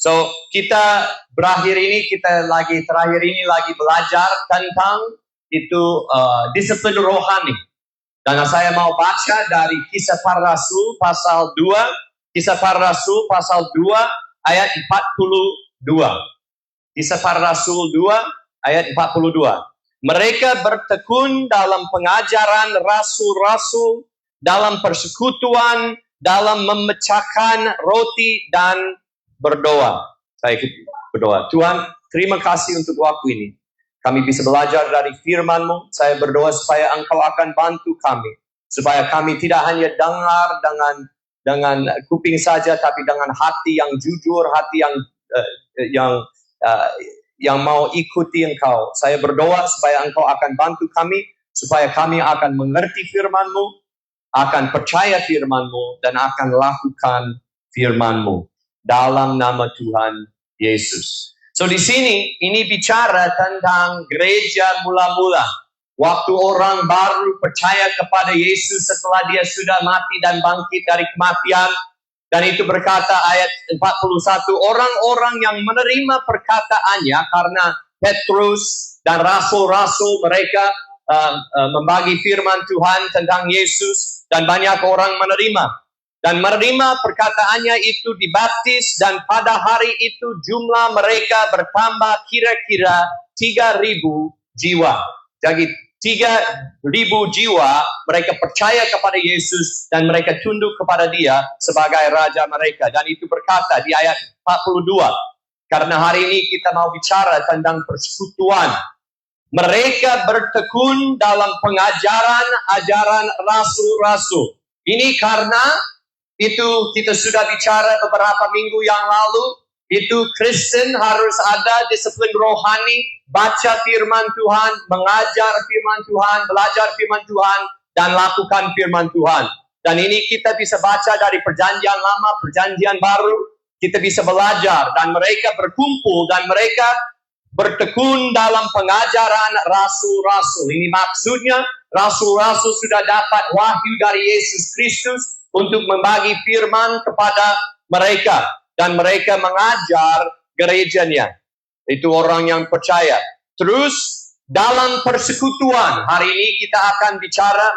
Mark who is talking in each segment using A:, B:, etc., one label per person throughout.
A: So, terakhir ini lagi belajar tentang itu disiplin rohani. Dan saya mau baca dari Kisah Para Rasul pasal 2, Kisah Para Rasul pasal 2 ayat 42. Kisah Para Rasul 2 ayat 42. Mereka bertekun dalam pengajaran rasul-rasul, dalam persekutuan, dalam memecahkan roti dan berdoa. Saya berdoa. Tuhan, terima kasih untuk waktu ini. Kami bisa belajar dari firman-Mu. Saya berdoa supaya Engkau akan bantu kami. Supaya kami tidak hanya dengar dengan kuping saja, tapi dengan hati yang jujur, hati yang mau ikuti Engkau. Saya berdoa supaya Engkau akan bantu kami, supaya kami akan mengerti firman-Mu, akan percaya firman-Mu, dan akan lakukan firman-Mu. Dalam nama Tuhan Yesus. So di sini, ini bicara tentang gereja mula-mula. Waktu orang baru percaya kepada Yesus setelah dia sudah mati dan bangkit dari kematian. Dan itu berkata ayat 41, orang-orang yang menerima perkataannya karena Petrus dan rasul-rasul mereka membagi firman Tuhan tentang Yesus. Dan banyak orang menerima. Dan menerima perkataannya itu dibaptis, dan pada hari itu jumlah mereka bertambah kira-kira 3.000 jiwa. Jadi 3.000 jiwa mereka percaya kepada Yesus dan mereka tunduk kepada Dia sebagai Raja mereka. Dan itu berkata di ayat 42. Karena hari ini kita mau bicara tentang persekutuan. Mereka bertekun dalam pengajaran ajaran rasul-rasul. Ini karena itu kita sudah bicara beberapa minggu yang lalu. Itu Kristen harus ada disiplin rohani, baca firman Tuhan, mengajar firman Tuhan, belajar firman Tuhan, dan lakukan firman Tuhan. Dan ini kita bisa baca dari perjanjian lama, perjanjian baru. Kita bisa belajar dan mereka berkumpul dan mereka bertekun dalam pengajaran rasul-rasul. Ini maksudnya rasul-rasul sudah dapat wahyu dari Yesus Kristus untuk membagi firman kepada mereka. Dan mereka mengajar gerejanya. Itu orang yang percaya. Terus dalam persekutuan. Hari ini kita akan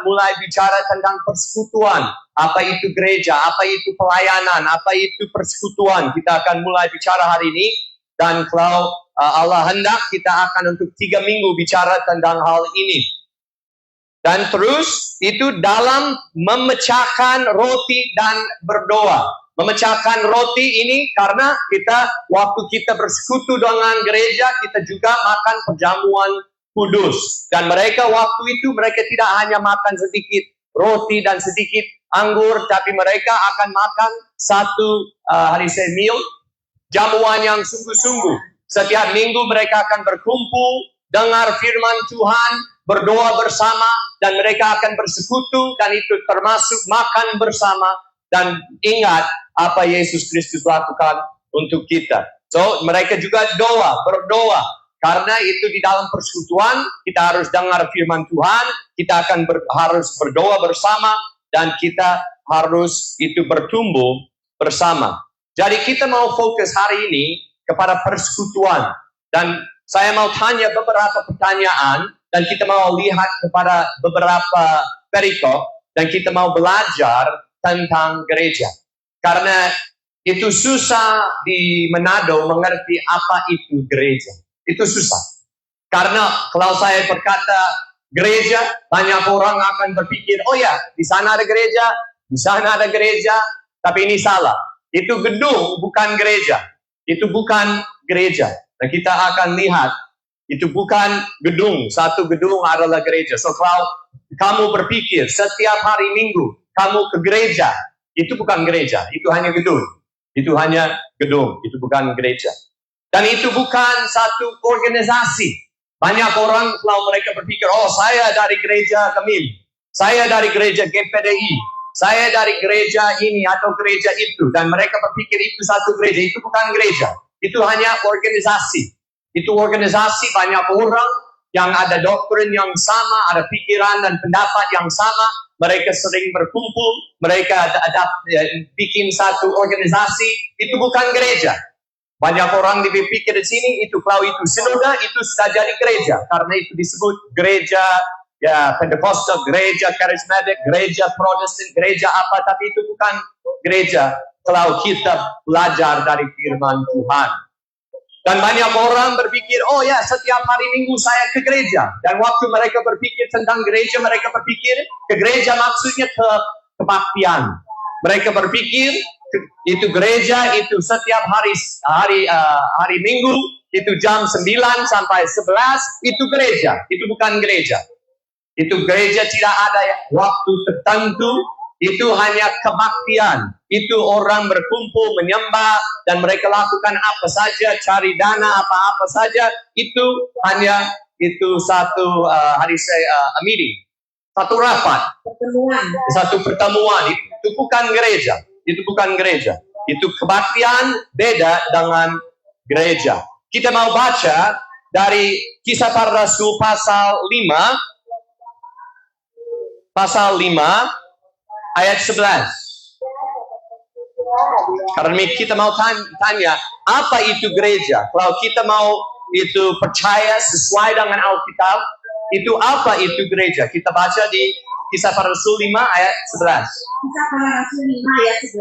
A: mulai bicara tentang persekutuan. Apa itu gereja, apa itu pelayanan, apa itu persekutuan. Kita akan mulai bicara hari ini. Dan kalau Allah hendak, kita akan untuk 3 minggu bicara tentang hal ini. Dan terus itu dalam memecahkan roti dan berdoa. Memecahkan roti ini karena waktu kita bersekutu dengan gereja, kita juga makan perjamuan kudus. Dan mereka waktu itu mereka tidak hanya makan sedikit roti dan sedikit anggur, tapi mereka akan makan satu meal, jamuan yang sungguh-sungguh. Setiap minggu mereka akan berkumpul, dengar firman Tuhan, berdoa bersama, dan mereka akan bersekutu, dan itu termasuk makan bersama, dan ingat apa Yesus Kristus lakukan untuk kita. So, mereka juga berdoa, karena itu di dalam persekutuan, kita harus dengar firman Tuhan, kita akan harus berdoa bersama, dan kita harus itu bertumbuh bersama. Jadi kita mau fokus hari ini kepada persekutuan, dan saya mau tanya beberapa pertanyaan, dan kita mau lihat kepada beberapa perikop, dan kita mau belajar tentang gereja. Karena itu susah di Manado mengerti apa itu gereja. Itu susah. Karena kalau saya berkata gereja, banyak orang akan berpikir, oh ya, di sana ada gereja, di sana ada gereja, tapi ini salah. Itu gedung, bukan gereja. Itu bukan gereja. Dan kita akan lihat, itu bukan gedung. Satu gedung adalah gereja. So, kalau kamu berpikir setiap hari Minggu, kamu ke gereja, itu bukan gereja. Itu hanya gedung. Itu hanya gedung. Itu bukan gereja. Dan itu bukan satu organisasi. Banyak orang kalau mereka berpikir, oh saya dari gereja Kemim. Saya dari gereja GPDI. Saya dari gereja ini atau gereja itu. Dan mereka berpikir itu satu gereja. Itu bukan gereja. Itu hanya organisasi. Itu organisasi banyak orang yang ada doktrin yang sama, ada pikiran dan pendapat yang sama. Mereka sering berkumpul, mereka ada bikin satu organisasi. Itu bukan gereja. Banyak orang dipikir di sini itu kalau itu sinode itu sudah jadi gereja karena itu disebut gereja ya Pentecostal, gereja karismatik, gereja Protestan, gereja apa, tapi itu bukan gereja kalau kita belajar dari firman Tuhan. Dan banyak orang berpikir, oh ya setiap hari Minggu saya ke gereja. Dan waktu mereka berpikir tentang gereja, mereka berpikir ke gereja maksudnya ke kebaktian. Mereka berpikir itu gereja itu setiap hari Minggu itu jam 9 sampai 11 itu gereja. Itu bukan gereja. Itu gereja tidak ada waktu tertentu. Itu hanya kebaktian. Itu orang berkumpul menyembah dan mereka lakukan apa saja, cari dana apa-apa saja. Itu hanya itu satu meeting, satu rapat, satu pertemuan. Itu bukan gereja. Itu bukan gereja. Itu kebaktian beda dengan gereja. Kita mau baca dari Kisah Para Rasul pasal 5 ayat 11. Karena kita mau tanya, apa itu gereja? Kalau kita mau itu percaya sesuai dengan Alkitab, itu apa itu gereja? Kita baca di Kisah Para Rasul 5 ayat 11.
B: Kisah Para Rasul 5 ayat 11.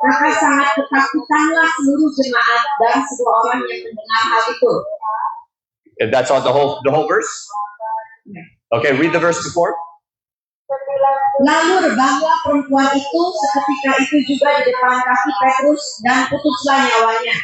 B: Maka sangat ketakutanlah seluruh jemaat dan semua orang yang mendengar hal itu.
A: That's all the whole verse? Okay, read the verse before.
B: Lalu rebahlah perempuan itu seketika itu juga di depan kaki Petrus dan putuslah nyawanya.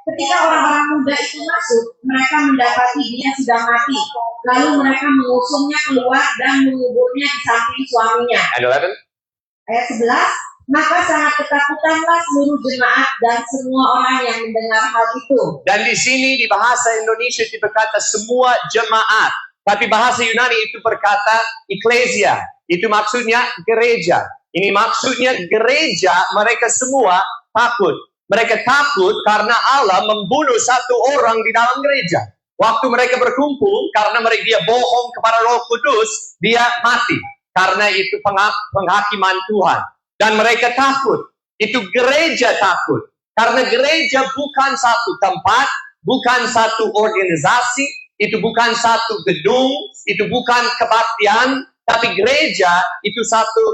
B: Ketika orang-orang muda itu masuk, mereka mendapati dia sudah mati. Lalu mereka mengusungnya keluar dan menguburnya di samping suaminya.
A: And 11.
B: Ayat 11. Maka sangat ketakutanlah seluruh jemaat dan semua orang yang mendengar hal itu.
A: Dan di sini di bahasa Indonesia itu berkata semua jemaat. Tapi bahasa Yunani itu berkata eklesia. Itu maksudnya gereja. Ini maksudnya gereja mereka semua takut. Mereka takut karena Allah membunuh satu orang di dalam gereja. Waktu mereka berkumpul, karena dia bohong kepada Roh Kudus, dia mati. Karena itu penghakiman Tuhan. Dan mereka takut. Itu gereja takut. Karena gereja bukan satu tempat, bukan satu organisasi, itu bukan satu gedung, itu bukan kebaktian, tapi gereja itu satu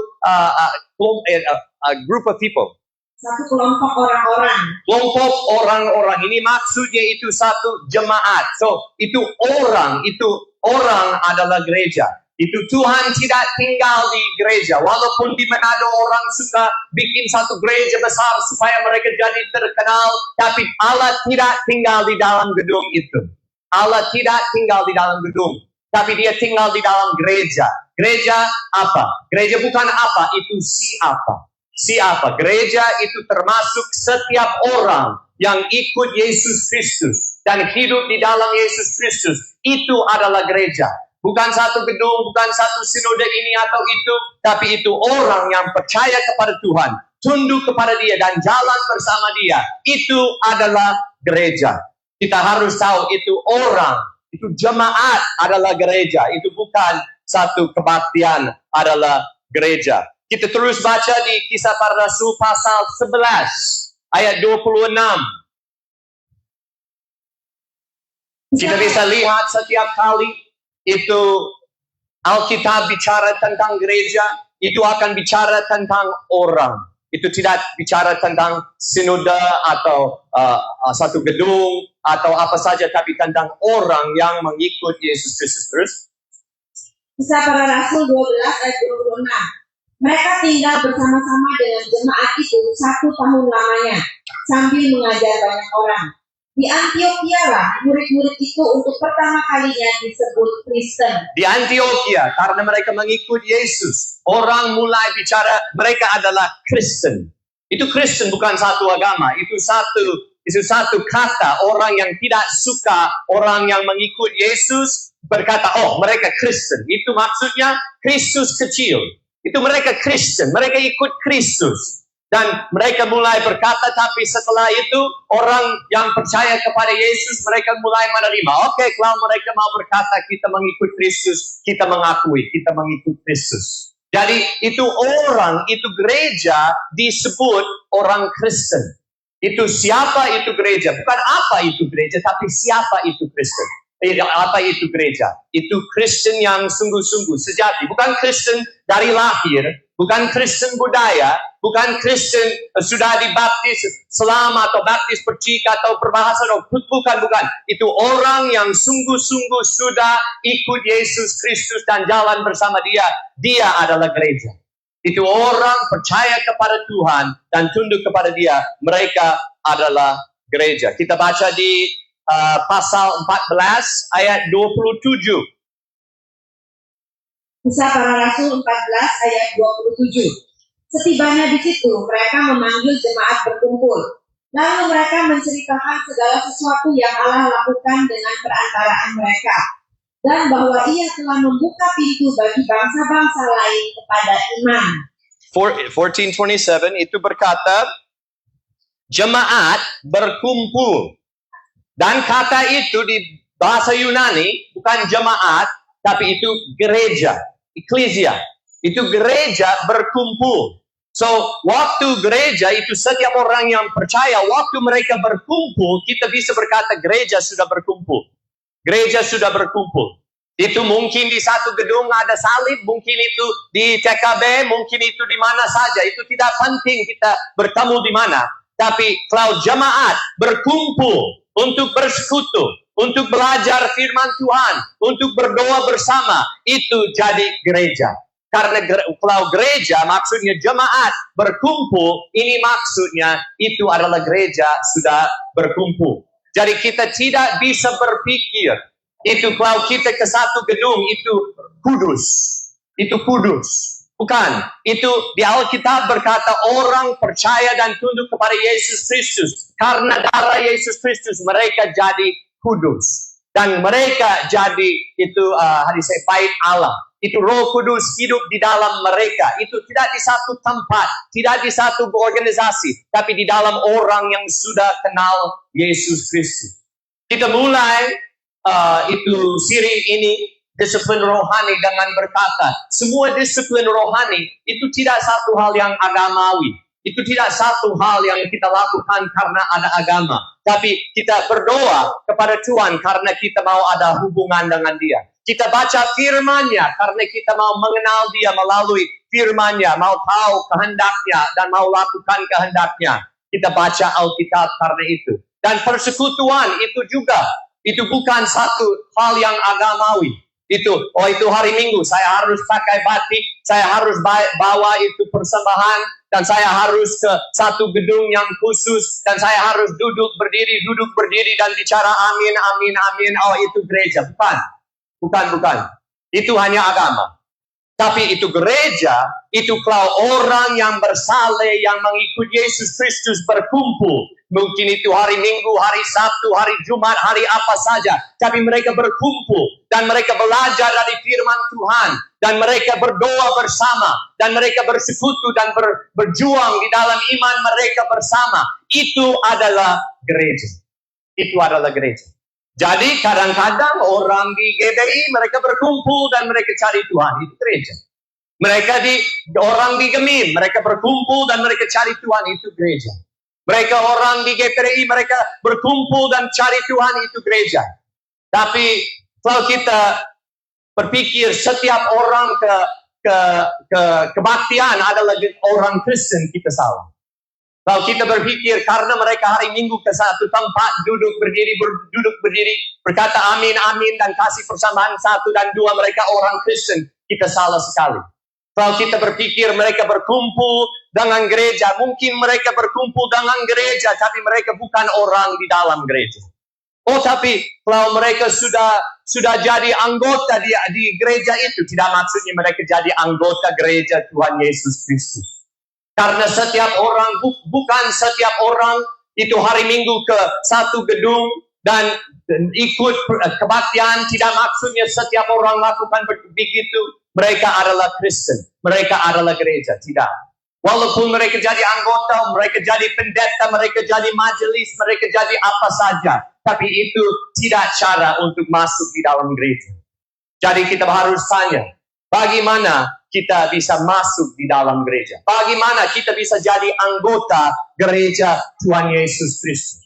A: group of people.
B: Satu kelompok orang-orang.
A: Kelompok orang-orang ini maksudnya itu satu jemaat. So itu orang adalah gereja. Itu Tuhan tidak tinggal di gereja. Walaupun di Manado orang suka bikin satu gereja besar supaya mereka jadi terkenal, tapi Allah tidak tinggal di dalam gedung itu. Allah tidak tinggal di dalam gedung, tapi dia tinggal di dalam gereja. Gereja apa? Gereja bukan apa, itu siapa. Siapa? Gereja itu termasuk setiap orang yang ikut Yesus Kristus dan hidup di dalam Yesus Kristus. Itu adalah gereja. Bukan satu gedung, bukan satu sinode ini atau itu, tapi itu orang yang percaya kepada Tuhan, tunduk kepada Dia dan jalan bersama Dia. Itu adalah gereja. Kita harus tahu itu orang, itu jemaat adalah gereja. Itu bukan satu kebaktian adalah gereja. Kita terus baca di Kisah Para Rasul pasal 11 ayat 26. Kita bisa lihat setiap kali itu Alkitab bicara tentang gereja, itu akan bicara tentang orang. Itu tidak bicara tentang sinode atau satu gedung atau apa saja, tapi tentang orang yang mengikut Yesus Kristus. Terus
B: Kisah Para Rasul 12 ayat 26. Mereka tinggal bersama-sama dengan jemaat itu 1 tahun lamanya, sambil mengajar banyak orang. Di Antiokhia lah murid-murid itu untuk pertama kalinya disebut Kristen.
A: Di Antiokhia, karena mereka mengikut Yesus, orang mulai bicara mereka adalah Kristen. Itu Kristen bukan satu agama, itu satu kata. Orang yang tidak suka orang yang mengikut Yesus berkata, oh mereka Kristen. Itu maksudnya Kristus kecil. Itu mereka Kristen, mereka ikut Kristus. Dan mereka mulai berkata, tapi setelah itu orang yang percaya kepada Yesus, mereka mulai menerima. Oke, kalau mereka mau berkata kita mengikut Kristus, kita mengakui, kita mengikut Kristus. Jadi itu orang, itu gereja disebut orang Kristen. Itu siapa itu gereja. Bukan apa itu gereja, tapi siapa itu Kristen. Apa itu gereja? Itu Kristen yang sungguh-sungguh sejati. Bukan Kristen dari lahir, bukan Kristen budaya, bukan Kristen sudah dibaptis selama atau baptis percika atau berbahasa roh. Bukan. Itu orang yang sungguh-sungguh sudah ikut Yesus Kristus dan jalan bersama dia. Dia adalah gereja. Itu orang percaya kepada Tuhan dan tunduk kepada dia. Mereka adalah gereja. Kita baca di pasal 14 ayat 27.
B: Kisah Para Rasul 14 ayat 27. Setibanya di situ, mereka memanggil jemaat berkumpul. Lalu mereka menceritakan segala sesuatu yang Allah lakukan dengan perantaraan mereka, dan bahwa ia telah membuka pintu bagi bangsa-bangsa lain kepada iman.
A: 14:27 itu berkata, jemaat berkumpul. Dan kata itu di bahasa Yunani bukan jemaat, tapi itu gereja, eklesia. Itu gereja berkumpul. So, waktu gereja itu setiap orang yang percaya, waktu mereka berkumpul, kita bisa berkata gereja sudah berkumpul. Gereja sudah berkumpul. Itu mungkin di satu gedung ada salib, mungkin itu di TKB, mungkin itu di mana saja. Itu tidak penting kita bertemu di mana. Tapi kalau jemaat berkumpul untuk bersekutu, untuk belajar firman Tuhan, untuk berdoa bersama, itu jadi gereja. Karena kalau gereja maksudnya jemaat berkumpul, ini maksudnya itu adalah gereja sudah berkumpul. Jadi kita tidak bisa berpikir itu kalau kita ke satu gedung itu kudus. Itu kudus. Bukan. Itu di Alkitab berkata orang percaya dan tunduk kepada Yesus Kristus. Karena darah Yesus Kristus mereka jadi kudus. Dan mereka jadi itu bait Allah. Itu Roh Kudus hidup di dalam mereka. Itu tidak di satu tempat, tidak di satu organisasi, tapi di dalam orang yang sudah kenal Yesus Kristus. Kita mulai itu siri ini disiplin rohani dengan berkata, semua disiplin rohani itu tidak satu hal yang agamawi. Itu tidak satu hal yang kita lakukan karena ada agama. Tapi kita berdoa kepada Tuhan karena kita mau ada hubungan dengan dia. Kita baca firman-Nya karena kita mau mengenal dia melalui firman-Nya. Mau tahu kehendaknya dan mau lakukan kehendaknya. Kita baca Alkitab karena itu. Dan persekutuan itu juga. Itu bukan satu hal yang agamawi. Itu hari Minggu saya harus pakai batik, saya harus bawa itu persembahan, dan saya harus ke satu gedung yang khusus, dan saya harus duduk berdiri dan bicara amin, amin, amin. Oh, itu gereja. Bukan. Itu hanya agama. Tapi itu gereja, itu kalau orang yang bersaleh, yang mengikut Yesus Kristus berkumpul. Mungkin itu hari Minggu, hari Sabtu, hari Jumat, hari apa saja. Tapi mereka berkumpul. Dan mereka belajar dari firman Tuhan. Dan mereka berdoa bersama. Dan mereka bersekutu dan berjuang di dalam iman mereka bersama. Itu adalah gereja. Itu adalah gereja. Jadi kadang-kadang orang di GBI mereka berkumpul dan mereka cari Tuhan. Itu gereja. Orang di Gemim mereka berkumpul dan mereka cari Tuhan. Itu gereja. Mereka orang di GPRI mereka berkumpul dan cari Tuhan. Itu gereja. Tapi kalau kita berpikir setiap orang kebaktian adalah orang Kristen, kita salah. Kalau kita berpikir karena mereka hari Minggu ke satu tempat duduk berdiri berkata amin amin dan kasih persembahan 1 dan 2 mereka orang Kristen, kita salah sekali. Kalau kita berpikir mereka berkumpul dengan gereja, mungkin mereka berkumpul dengan gereja tapi mereka bukan orang di dalam gereja. Oh, tapi kalau mereka sudah jadi anggota di gereja itu, tidak maksudnya mereka jadi anggota gereja Tuhan Yesus Kristus. Karena setiap orang, bukan setiap orang itu hari Minggu ke satu gedung dan ikut kebaktian. Tidak maksudnya setiap orang lakukan begitu. Mereka adalah Kristen. Mereka adalah gereja. Tidak. Walaupun mereka jadi anggota, mereka jadi pendeta, mereka jadi majelis, mereka jadi apa saja. Tapi itu tidak cara untuk masuk di dalam gereja. Jadi kita harus tanya, bagaimana kita bisa masuk di dalam gereja? Bagaimana kita bisa jadi anggota gereja Tuhan Yesus Kristus?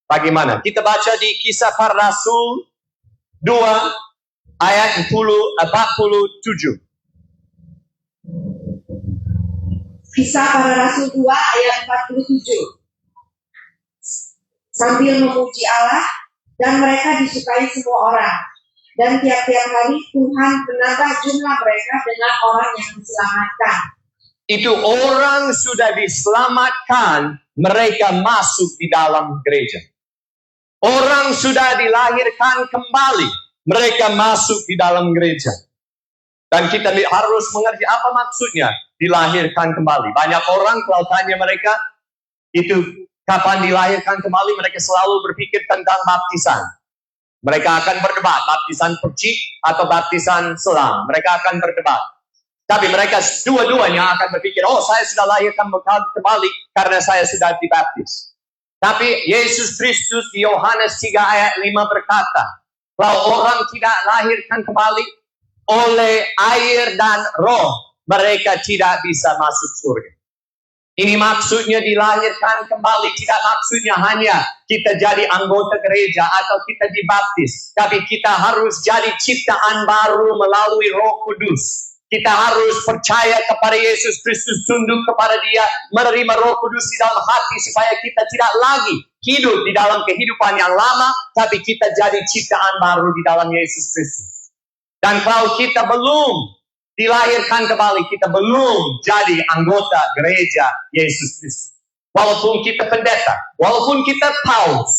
A: Bagaimana? Kita baca di Kisah Para Rasul 2 ayat 47.
B: Kisah Para Rasul 2 ayat 47. Sambil memuji Allah, dan mereka disukai semua orang. Dan tiap-tiap hari Tuhan menambah jumlah mereka dengan orang yang diselamatkan.
A: Itu orang sudah diselamatkan, mereka masuk di dalam gereja. Orang sudah dilahirkan kembali, mereka masuk di dalam gereja. Dan kita harus mengerti apa maksudnya dilahirkan kembali. Banyak orang kalau tanya mereka, itu kapan dilahirkan kembali, mereka selalu berpikir tentang baptisan. Mereka akan berdebat, baptisan percik atau baptisan selam. Mereka akan berdebat. Tapi mereka dua-duanya akan berpikir, oh saya sudah lahirkan kembali karena saya sudah dibaptis. Tapi Yesus Kristus di Yohanes 3 ayat 5 berkata, kalau orang tidak lahirkan kembali oleh air dan roh, mereka tidak bisa masuk surga. Ini maksudnya dilahirkan kembali, tidak maksudnya hanya kita jadi anggota gereja atau kita dibaptis. Tapi kita harus jadi ciptaan baru melalui Roh Kudus. Kita harus percaya kepada Yesus Kristus, tunduk kepada Dia, menerima Roh Kudus di dalam hati supaya kita tidak lagi hidup di dalam kehidupan yang lama, tapi kita jadi ciptaan baru di dalam Yesus Kristus. Dan kalau kita belum dilahirkan kembali, kita belum jadi anggota gereja Yesus Kristus. Walaupun kita pendeta, walaupun kita paus,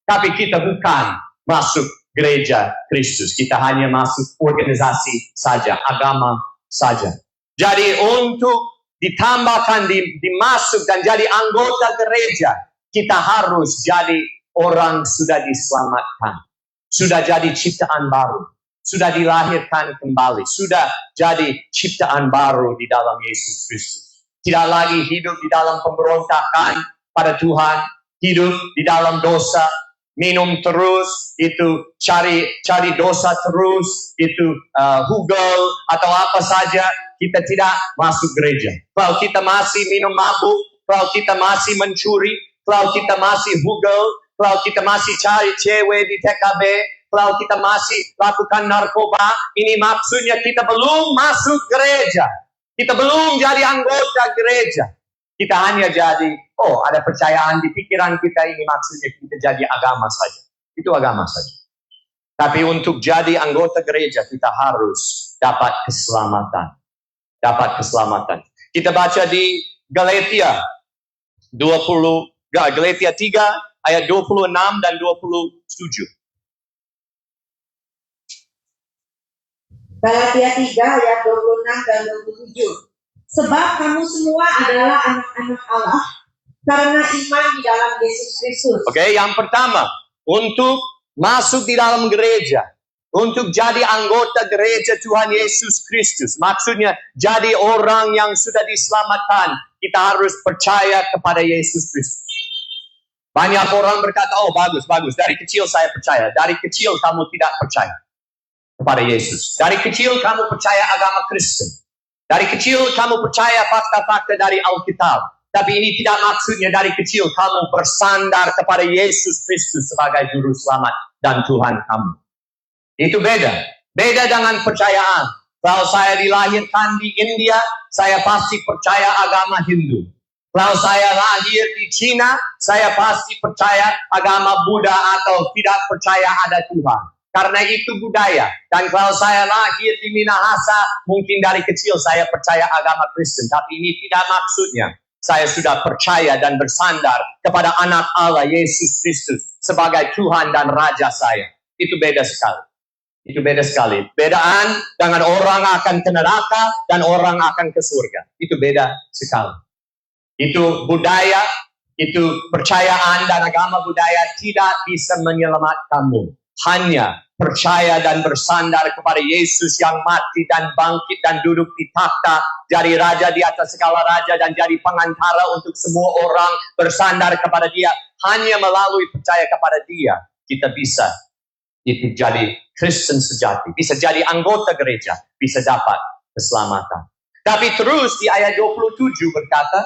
A: tapi kita bukan masuk gereja Kristus. Kita hanya masuk organisasi saja, agama saja. Jadi untuk ditambahkan, dimasuk dan jadi anggota gereja, kita harus jadi orang sudah diselamatkan. Sudah jadi ciptaan baru. Sudah dilahirkan kembali, sudah jadi ciptaan baru di dalam Yesus Kristus. Tidak lagi hidup di dalam pemberontakan pada Tuhan, hidup di dalam dosa, minum terus, itu cari dosa terus, itu hugel atau apa saja, kita tidak masuk gereja. Kalau kita masih minum mabuk, kalau kita masih mencuri, kalau kita masih hugel, kalau kita masih cari cewek di TKB, kalau kita masih lakukan narkoba, ini maksudnya kita belum masuk gereja. Kita belum jadi anggota gereja. Kita hanya jadi, ada percayaan di pikiran kita, ini maksudnya kita jadi agama saja. Itu agama saja. Tapi untuk jadi anggota gereja, kita harus dapat keselamatan. Dapat keselamatan. Kita baca di Galatia 3 ayat 26 dan 27.
B: Galatia 3 ayat 26 dan 27. Sebab kamu semua adalah anak-anak Allah karena iman di dalam Yesus Kristus.
A: Oke, yang pertama, untuk masuk di dalam gereja, untuk jadi anggota gereja Tuhan Yesus Kristus, maksudnya jadi orang yang sudah diselamatkan, kita harus percaya kepada Yesus Kristus. Banyak orang berkata, bagus, dari kecil saya percaya. Dari kecil kamu tidak percaya kepada Yesus. Dari kecil kamu percaya agama Kristen. Dari kecil kamu percaya fakta-fakta dari Alkitab. Tapi ini tidak maksudnya dari kecil kamu bersandar kepada Yesus Kristus sebagai Juru Selamat dan Tuhan kamu. Itu beda. Beda dengan percayaan. Kalau saya dilahirkan di India, saya pasti percaya agama Hindu. Kalau saya lahir di Cina, saya pasti percaya agama Buddha atau tidak percaya ada Tuhan. Karena itu budaya. Dan kalau saya lahir di Minahasa, mungkin dari kecil saya percaya agama Kristen. Tapi ini tidak maksudnya saya sudah percaya dan bersandar kepada anak Allah Yesus Kristus sebagai Tuhan dan Raja saya. Itu beda sekali. Itu beda sekali. Bedaan dengan orang akan ke neraka dan orang akan ke surga. Itu beda sekali. Itu budaya, itu percayaan dan agama budaya tidak bisa menyelamatkanmu. Hanya percaya dan bersandar kepada Yesus yang mati dan bangkit dan duduk di takhta, jadi raja di atas segala raja dan jadi pengantara untuk semua orang bersandar kepada Dia. Hanya melalui percaya kepada Dia kita bisa itu jadi Kristen sejati, bisa jadi anggota gereja, bisa dapat keselamatan. Tapi terus di ayat 27 berkata,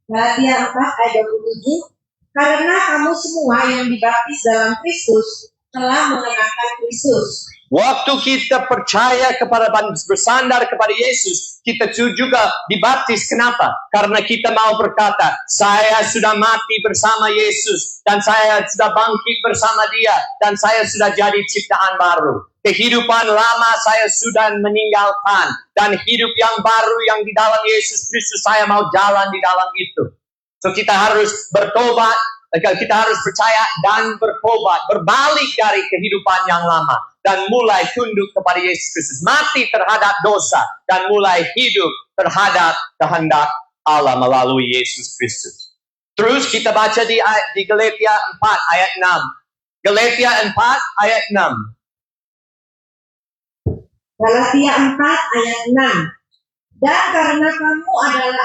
B: Galatia 4 ayat 27, karena kamu semua yang dibaptis dalam Kristus telah mengenakan Kristus.
A: waktu kita percaya kepada bersandar kepada Yesus, kita juga dibaptis. Kenapa? Karena kita mau berkata, saya sudah mati bersama Yesus, dan saya sudah bangkit bersama Dia, dan saya sudah jadi ciptaan baru. Kehidupan lama saya sudah meninggalkan, dan hidup yang baru yang di dalam Yesus Kristus saya mau jalan di dalam itu. So kita harus bertobat, kita harus percaya dan bertobat, berbalik dari kehidupan yang lama dan mulai tunduk kepada Yesus Kristus, mati terhadap dosa dan mulai hidup terhadap kehendak Allah melalui Yesus Kristus. Terus kita baca di Galatia 4 ayat 6. Galatia 4 ayat 6.
B: Galatia 4 ayat 6. Dan karena kamu adalah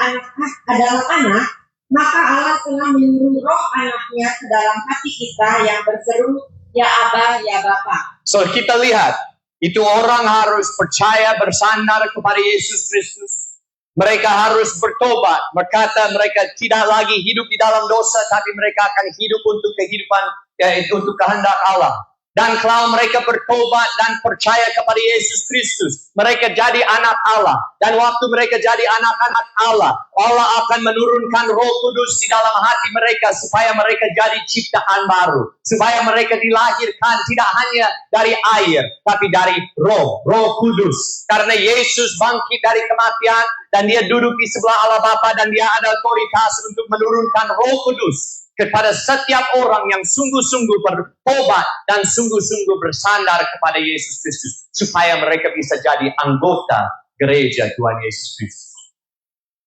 B: anak, maka Allah telah menyuruh roh anaknya ke dalam hati kita yang berseru, ya Aba, ya Bapa.
A: So kita lihat, itu orang harus percaya bersandar kepada Yesus Kristus. Mereka harus bertobat, berkata mereka tidak lagi hidup di dalam dosa, tapi mereka akan hidup untuk kehidupan, yaitu untuk kehendak Allah. Dan kalau mereka bertobat dan percaya kepada Yesus Kristus, mereka jadi anak Allah. Dan waktu mereka jadi anak-anak Allah, Allah akan menurunkan Roh Kudus di dalam hati mereka supaya mereka jadi ciptaan baru. Supaya mereka dilahirkan tidak hanya dari air, tapi dari Roh Kudus. Karena Yesus bangkit dari kematian dan Dia duduk di sebelah Allah Bapa, dan Dia ada otoritas untuk menurunkan Roh Kudus kepada setiap orang yang sungguh-sungguh bertobat dan sungguh-sungguh bersandar kepada Yesus Kristus, supaya mereka bisa jadi anggota gereja Tuhan Yesus Kristus.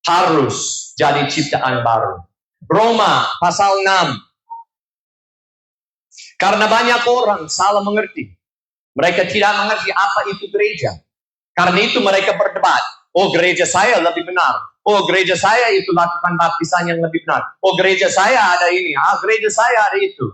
A: Harus jadi ciptaan baru. Roma pasal 6. Karena banyak orang salah mengerti. Mereka tidak mengerti apa itu gereja. Karena itu mereka berdebat. Oh, gereja saya lebih benar. Oh, gereja saya itu lakukan baptisan yang lebih benar. Oh, gereja saya ada ini. Gereja saya ada itu.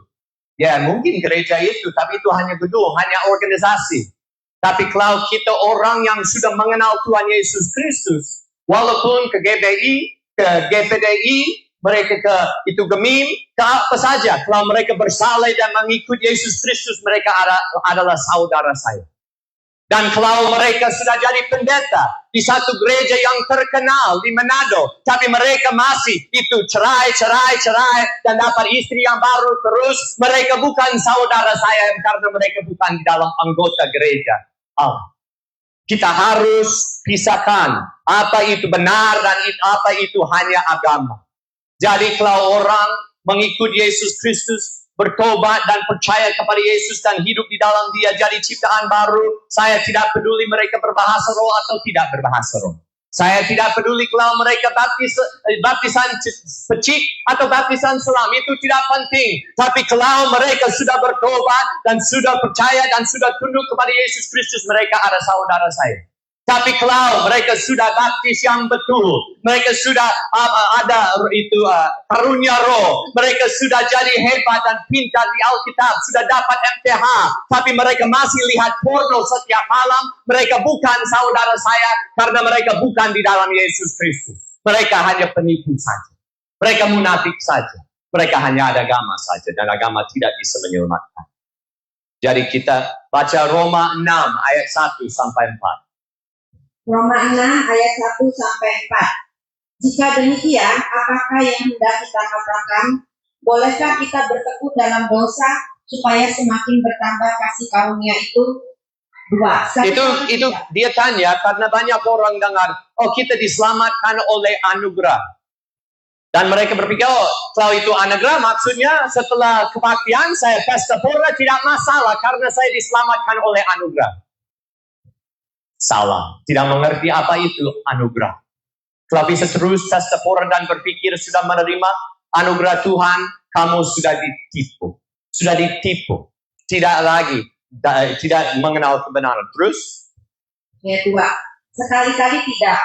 A: Ya, mungkin gereja itu, tapi itu hanya gedung, hanya organisasi. Tapi kalau kita orang yang sudah mengenal Tuhan Yesus Kristus, walaupun ke GBI, ke GPDI, mereka ke itu Gemim, ke apa saja, kalau mereka bersaleh dan mengikut Yesus Kristus, mereka adalah saudara saya. Dan kalau mereka sudah jadi pendeta di satu gereja yang terkenal di Manado, tapi mereka masih itu cerai, dan dapat istri yang baru terus, mereka bukan saudara saya karena mereka bukan di dalam anggota gereja Allah. Kita harus pisahkan apa itu benar dan apa itu hanya agama. Jadi kalau orang mengikut Yesus Kristus, bertobat dan percaya kepada Yesus dan hidup di dalam Dia jadi ciptaan baru, saya tidak peduli mereka berbahasa roh atau tidak berbahasa roh. Saya tidak peduli kalau mereka baptisan pecik atau baptisan selam, itu tidak penting. Tapi kalau mereka sudah bertobat dan sudah percaya dan sudah tunduk kepada Yesus Kristus, mereka ada saudara saya. Tapi kalau mereka sudah baptis yang betul, mereka sudah ada itu karunia roh, mereka sudah jadi hebat dan pintar di Alkitab, sudah dapat MTH, tapi mereka masih lihat porno setiap malam, mereka bukan saudara saya karena mereka bukan di dalam Yesus Kristus. Mereka hanya penipu saja, mereka munafik saja, mereka hanya ada agama saja, dan agama tidak bisa menyelamatkan. Jadi kita baca Roma 6 ayat 1 sampai 4.
B: Roma 6 ayat 1 sampai 4. Jika demikian, apakah yang hendak kita katakan? Bolehkah kita bertekun dalam dosa supaya semakin bertambah kasih karunia itu? 2.
A: Itu dia tanya karena banyak orang dengar, oh kita diselamatkan oleh anugerah. Dan mereka berpikir, oh kalau itu anugerah maksudnya setelah kebaktian saya pesta pora tidak masalah karena saya diselamatkan oleh anugerah. Salah, tidak mengerti apa itu anugerah. Kalau bisa terus pora dan berpikir sudah menerima anugerah Tuhan, kamu sudah ditipu. Tidak lagi, tidak mengenal kebenaran. Terus?
B: Ya 2. Sekali-kali tidak.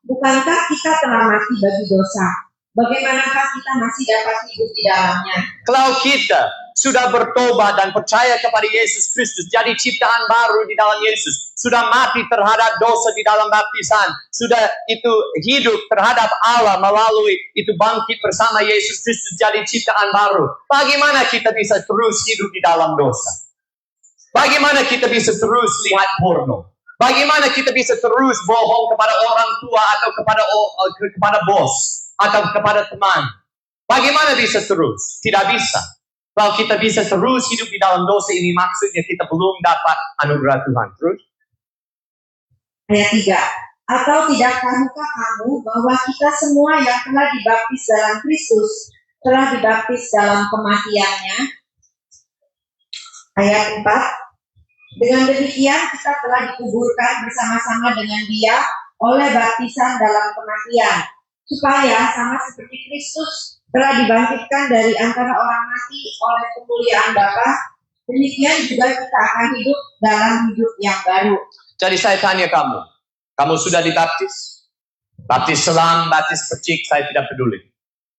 B: Bukankah kita telah mati bagi dosa? bagaimanakah kita masih dapat hidup di dalamnya?
A: Kalau kita sudah bertobat dan percaya kepada Yesus Kristus, jadi ciptaan baru di dalam Yesus, sudah mati terhadap dosa di dalam baptisan, sudah itu hidup terhadap Allah melalui itu bangkit bersama Yesus Kristus jadi ciptaan baru. Bagaimana kita bisa terus hidup di dalam dosa? Bagaimana kita bisa terus lihat porno? Bagaimana kita bisa terus bohong kepada orang tua atau kepada bos atau kepada teman? Bagaimana bisa terus? Tidak bisa. Kalau kita bisa terus hidup di dalam dosa ini, maksudnya kita belum dapat anugerah Tuhan. Terus?
B: Ayat 3. Atau tidak tahukah kamu bahwa kita semua yang telah dibaptis dalam Kristus telah dibaptis dalam kematiannya? Ayat 4. Dengan demikian kita telah dikuburkan bersama-sama dengan Dia oleh baptisan dalam kematian, supaya sama seperti Kristus telah dibangkitkan dari antara orang mati oleh kemuliaan Bapa, demikian juga kita akan hidup dalam hidup yang baru.
A: Jadi saya tanya kamu sudah dibaptis? Baptis selam, baptis percik, saya tidak peduli.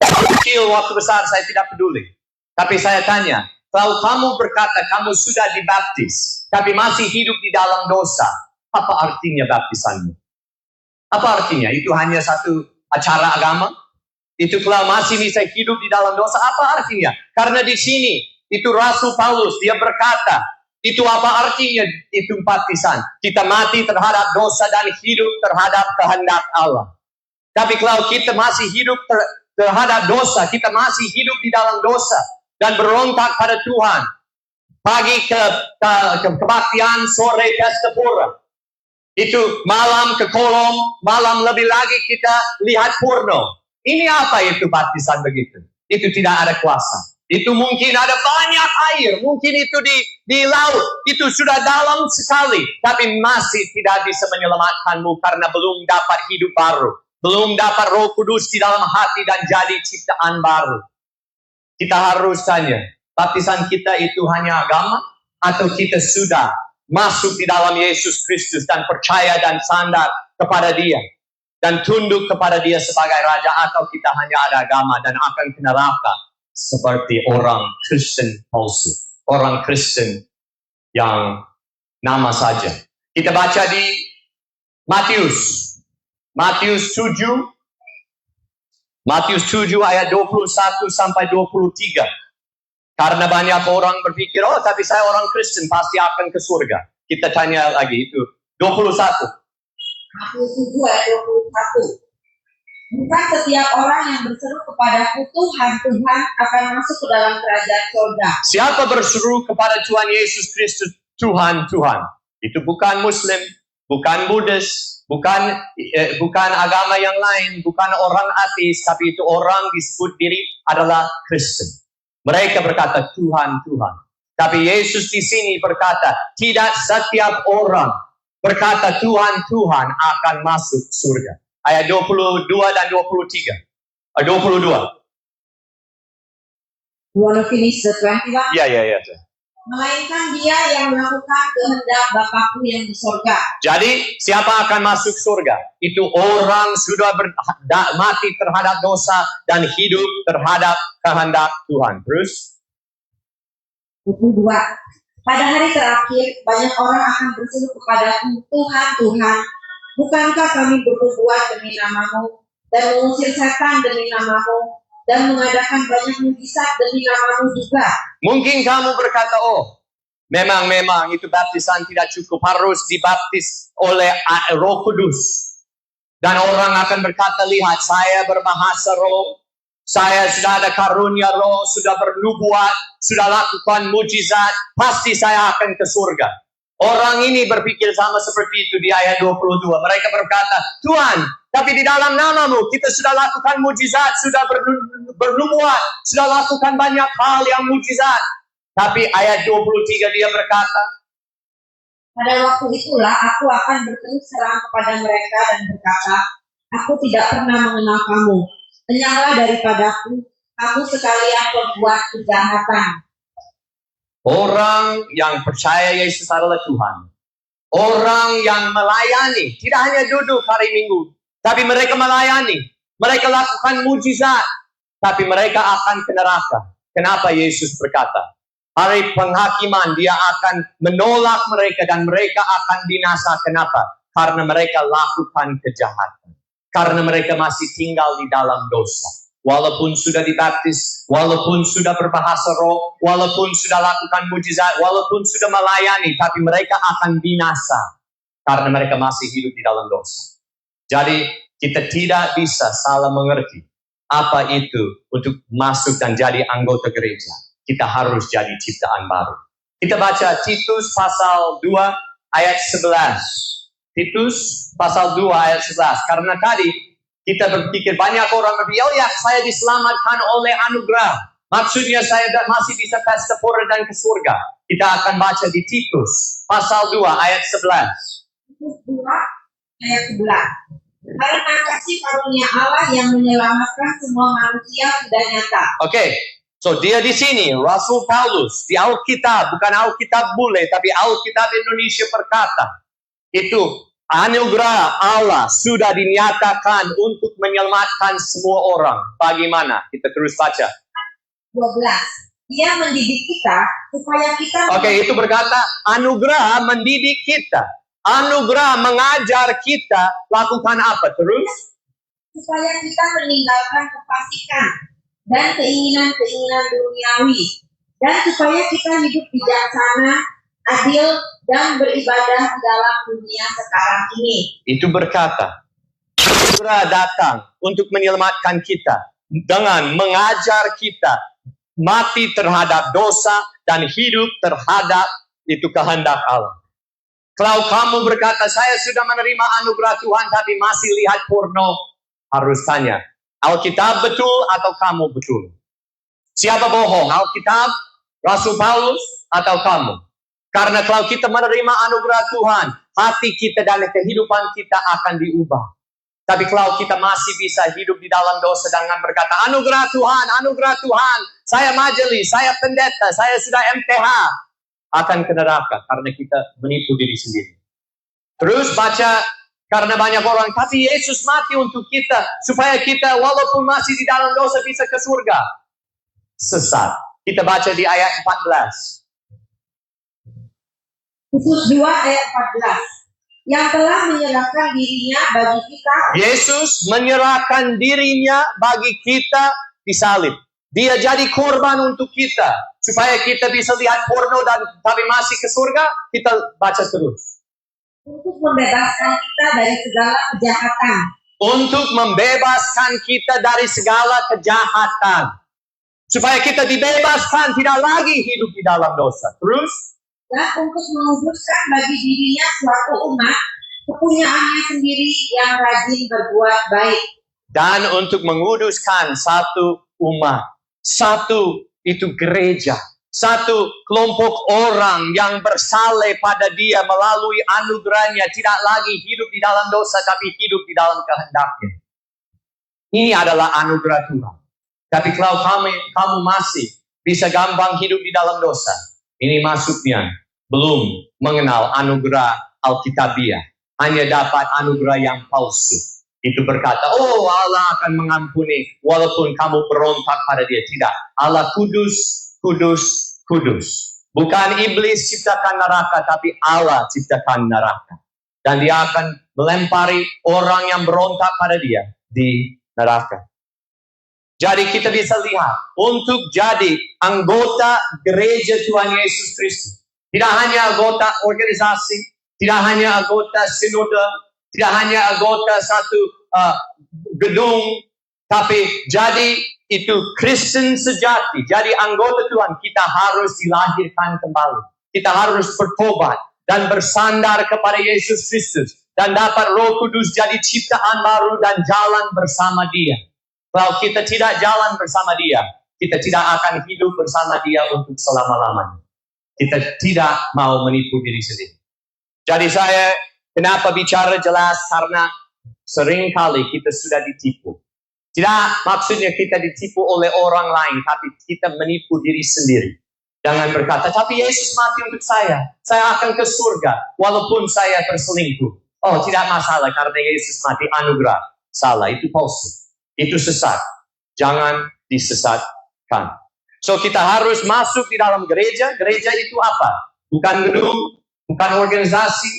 A: Kecil, waktu besar, saya tidak peduli. Tapi saya tanya, kalau kamu berkata kamu sudah dibaptis, tapi masih hidup di dalam dosa, apa artinya baptisanmu? Apa artinya? Itu hanya satu acara agama? Itu kalau masih bisa hidup di dalam dosa, apa artinya? Karena di sini, itu Rasul Paulus, dia berkata, itu apa artinya itu baptisan? Kita mati terhadap dosa dan hidup terhadap kehendak Allah. Tapi kalau kita masih hidup terhadap dosa, kita masih hidup di dalam dosa, dan berontak pada Tuhan. Pagi ke kebaktian, sore pesta pura. Itu malam ke kolom, malam lebih lagi kita lihat porno. Ini apa itu baptisan begitu? Itu tidak ada kuasa. Itu mungkin ada banyak air, mungkin itu di laut. Itu sudah dalam sekali, tapi masih tidak bisa menyelamatkanmu karena belum dapat hidup baru. Belum dapat Roh Kudus di dalam hati dan jadi ciptaan baru. Kita harus tanya, baptisan kita itu hanya agama atau kita sudah masuk di dalam Yesus Kristus dan percaya dan sandar kepada Dia dan tunduk kepada Dia sebagai Raja, atau kita hanya ada agama dan akan ke neraka seperti orang Kristen palsu, orang Kristen yang nama saja. Kita baca di Matius 7 ayat 21 sampai 23. Karena banyak orang berpikir, oh tapi saya orang Kristen pasti akan ke surga. Kita tanya lagi itu 21.
B: Matius 7 ayat 21. Bukan setiap orang yang berseru kepadaku Tuhan, Tuhan akan masuk ke dalam kerajaan surga.
A: Siapa berseru kepada Tuhan Yesus Kristus Tuhan, Tuhan? Itu bukan Muslim, bukan Buddhis, bukan agama yang lain, bukan orang ateis, tapi itu orang disebut diri adalah Kristen. Mereka berkata Tuhan, Tuhan. Tapi Yesus di sini berkata, tidak setiap orang berkata Tuhan, Tuhan akan masuk surga. Ayat 22 dan 23. 22.
B: You want to finish the 21?
A: Ya.
B: Melainkan dia yang melakukan kehendak Bapakku yang di surga.
A: Jadi, siapa akan masuk surga? Itu orang sudah mati terhadap dosa dan hidup terhadap kehendak Tuhan. Terus?
B: 22. Pada hari terakhir, banyak orang akan berseru kepadaku, Tuhan, Tuhan, bukankah kami berbuat demi namamu, dan mengusir setan demi namamu, dan mengadakan banyak mujizat demi namamu juga?
A: Mungkin kamu berkata, oh, memang itu baptisan tidak cukup, harus dibaptis oleh Roh Kudus. Dan orang akan berkata, lihat, saya berbahasa roh, saya sudah ada karunia roh, sudah bernubuat, sudah lakukan mujizat, pasti saya akan ke surga. Orang ini berpikir sama seperti itu di ayat 22. Mereka berkata, Tuhan, tapi di dalam namamu kita sudah lakukan mujizat, sudah bernubuat, sudah lakukan banyak hal yang mujizat. Tapi ayat 23 dia berkata,
B: pada waktu itulah aku akan berterus terang kepada mereka dan berkata, aku tidak pernah mengenal kamu. Enyahlah daripadaku, kamu sekalian pembuat kejahatan.
A: Orang yang percaya Yesus adalah Tuhan. Orang yang melayani, tidak hanya duduk hari Minggu, tapi mereka melayani. Mereka lakukan mujizat, tapi mereka akan ke neraka. Kenapa Yesus berkata, hari penghakiman dia akan menolak mereka dan mereka akan binasa. Kenapa? Karena mereka lakukan kejahatan. Karena mereka masih tinggal di dalam dosa. Walaupun sudah dibaptis, walaupun sudah berbahasa roh, walaupun sudah lakukan mujizat, walaupun sudah melayani, tapi mereka akan binasa. Karena mereka masih hidup di dalam dosa. Jadi kita tidak bisa salah mengerti apa itu untuk masuk dan jadi anggota gereja. Kita harus jadi ciptaan baru. Kita baca Titus pasal 2 ayat 11. Titus pasal 2 ayat 11. Karena tadi kita berpikir banyak orang berpikir, oh ya saya diselamatkan oleh anugerah. Maksudnya saya masih bisa ke sepura dan ke surga. Kita akan baca di Titus pasal 2 ayat 11.
B: Titus 2 ayat 11. Karena kasih karunia Allah yang menyelamatkan semua manusia sudah nyata.
A: Oke, so dia di sini, Rasul Paulus, di Alkitab, bukan Alkitab bule, tapi Alkitab Indonesia berkata, itu anugerah Allah sudah dinyatakan untuk menyelamatkan semua orang. Bagaimana? Kita terus baca.
B: 12. Dia mendidik kita supaya kita...
A: Oke, itu berkata anugerah mendidik kita. Anugerah mengajar kita lakukan apa terus?
B: Supaya kita meninggalkan kefasikan dan keinginan-keinginan duniawi. Dan supaya kita hidup bijaksana, adil, dan beribadah dalam dunia sekarang ini.
A: Itu berkata, anugerah datang untuk menyelamatkan kita dengan mengajar kita mati terhadap dosa dan hidup terhadap itu kehendak Allah. Kalau kamu berkata, saya sudah menerima anugerah Tuhan tapi masih lihat porno, harus tanya, Alkitab betul atau kamu betul? Siapa bohong? Alkitab, Rasul Paulus, atau kamu? Karena kalau kita menerima anugerah Tuhan, hati kita dan kehidupan kita akan diubah. Tapi kalau kita masih bisa hidup di dalam dosa dengan berkata, anugerah Tuhan, saya majelis, saya pendeta, saya sudah MTH, akan ke neraka karena kita menipu diri sendiri. Terus baca, karena banyak orang, tapi Yesus mati untuk kita, supaya kita walaupun masih di dalam dosa bisa ke surga. Sesat. Kita baca di ayat 14.
B: Titus 2 ayat 14. Yang telah menyerahkan dirinya bagi kita.
A: Yesus menyerahkan dirinya bagi kita di salib. Dia jadi korban untuk kita. Supaya kita bisa lihat porno dan tapi masih ke surga, kita baca terus.
B: Untuk membebaskan kita dari segala kejahatan.
A: Untuk membebaskan kita dari segala kejahatan. Supaya kita dibebaskan, tidak lagi hidup di dalam dosa. Terus?
B: Dan untuk menguduskan bagi dirinya suatu umat, kepunyaannya sendiri yang rajin berbuat baik.
A: Dan untuk menguduskan satu umat. Satu itu gereja. Satu kelompok orang yang bersaleh pada dia melalui anugerahnya. Tidak lagi hidup di dalam dosa, tapi hidup di dalam kehendaknya. Ini adalah anugerah Tuhan. Tapi kalau kamu masih bisa gampang hidup di dalam dosa, ini maksudnya belum mengenal anugerah Alkitabiah. Hanya dapat anugerah yang palsu. Itu berkata, oh Allah akan mengampuni walaupun kamu berontak pada dia. Tidak. Allah kudus, kudus, kudus. Bukan iblis ciptakan neraka, tapi Allah ciptakan neraka. Dan dia akan melempari orang yang berontak pada dia di neraka. Jadi kita bisa lihat, untuk jadi anggota gereja Tuhan Yesus Kristus. Tidak hanya anggota organisasi, tidak hanya anggota sinode, tidak hanya anggota satu gedung, tapi jadi itu Kristen sejati. Jadi anggota Tuhan, kita harus dilahirkan kembali. Kita harus bertobat dan bersandar kepada Yesus Kristus. Dan dapat Roh Kudus jadi ciptaan baru dan jalan bersama dia. Kalau kita tidak jalan bersama dia, kita tidak akan hidup bersama dia untuk selama-lamanya. Kita tidak mau menipu diri sendiri. Jadi saya kenapa bicara jelas? Karena seringkali kita sudah ditipu. Tidak maksudnya kita ditipu oleh orang lain, tapi kita menipu diri sendiri. Jangan berkata, tapi Yesus mati untuk saya akan ke surga, walaupun saya berselingkuh. Oh, tidak masalah karena Yesus mati, anugerah. Salah, itu palsu. Itu sesat. Jangan disesatkan. So kita harus masuk di dalam gereja. Gereja itu apa? Bukan gedung, bukan organisasi,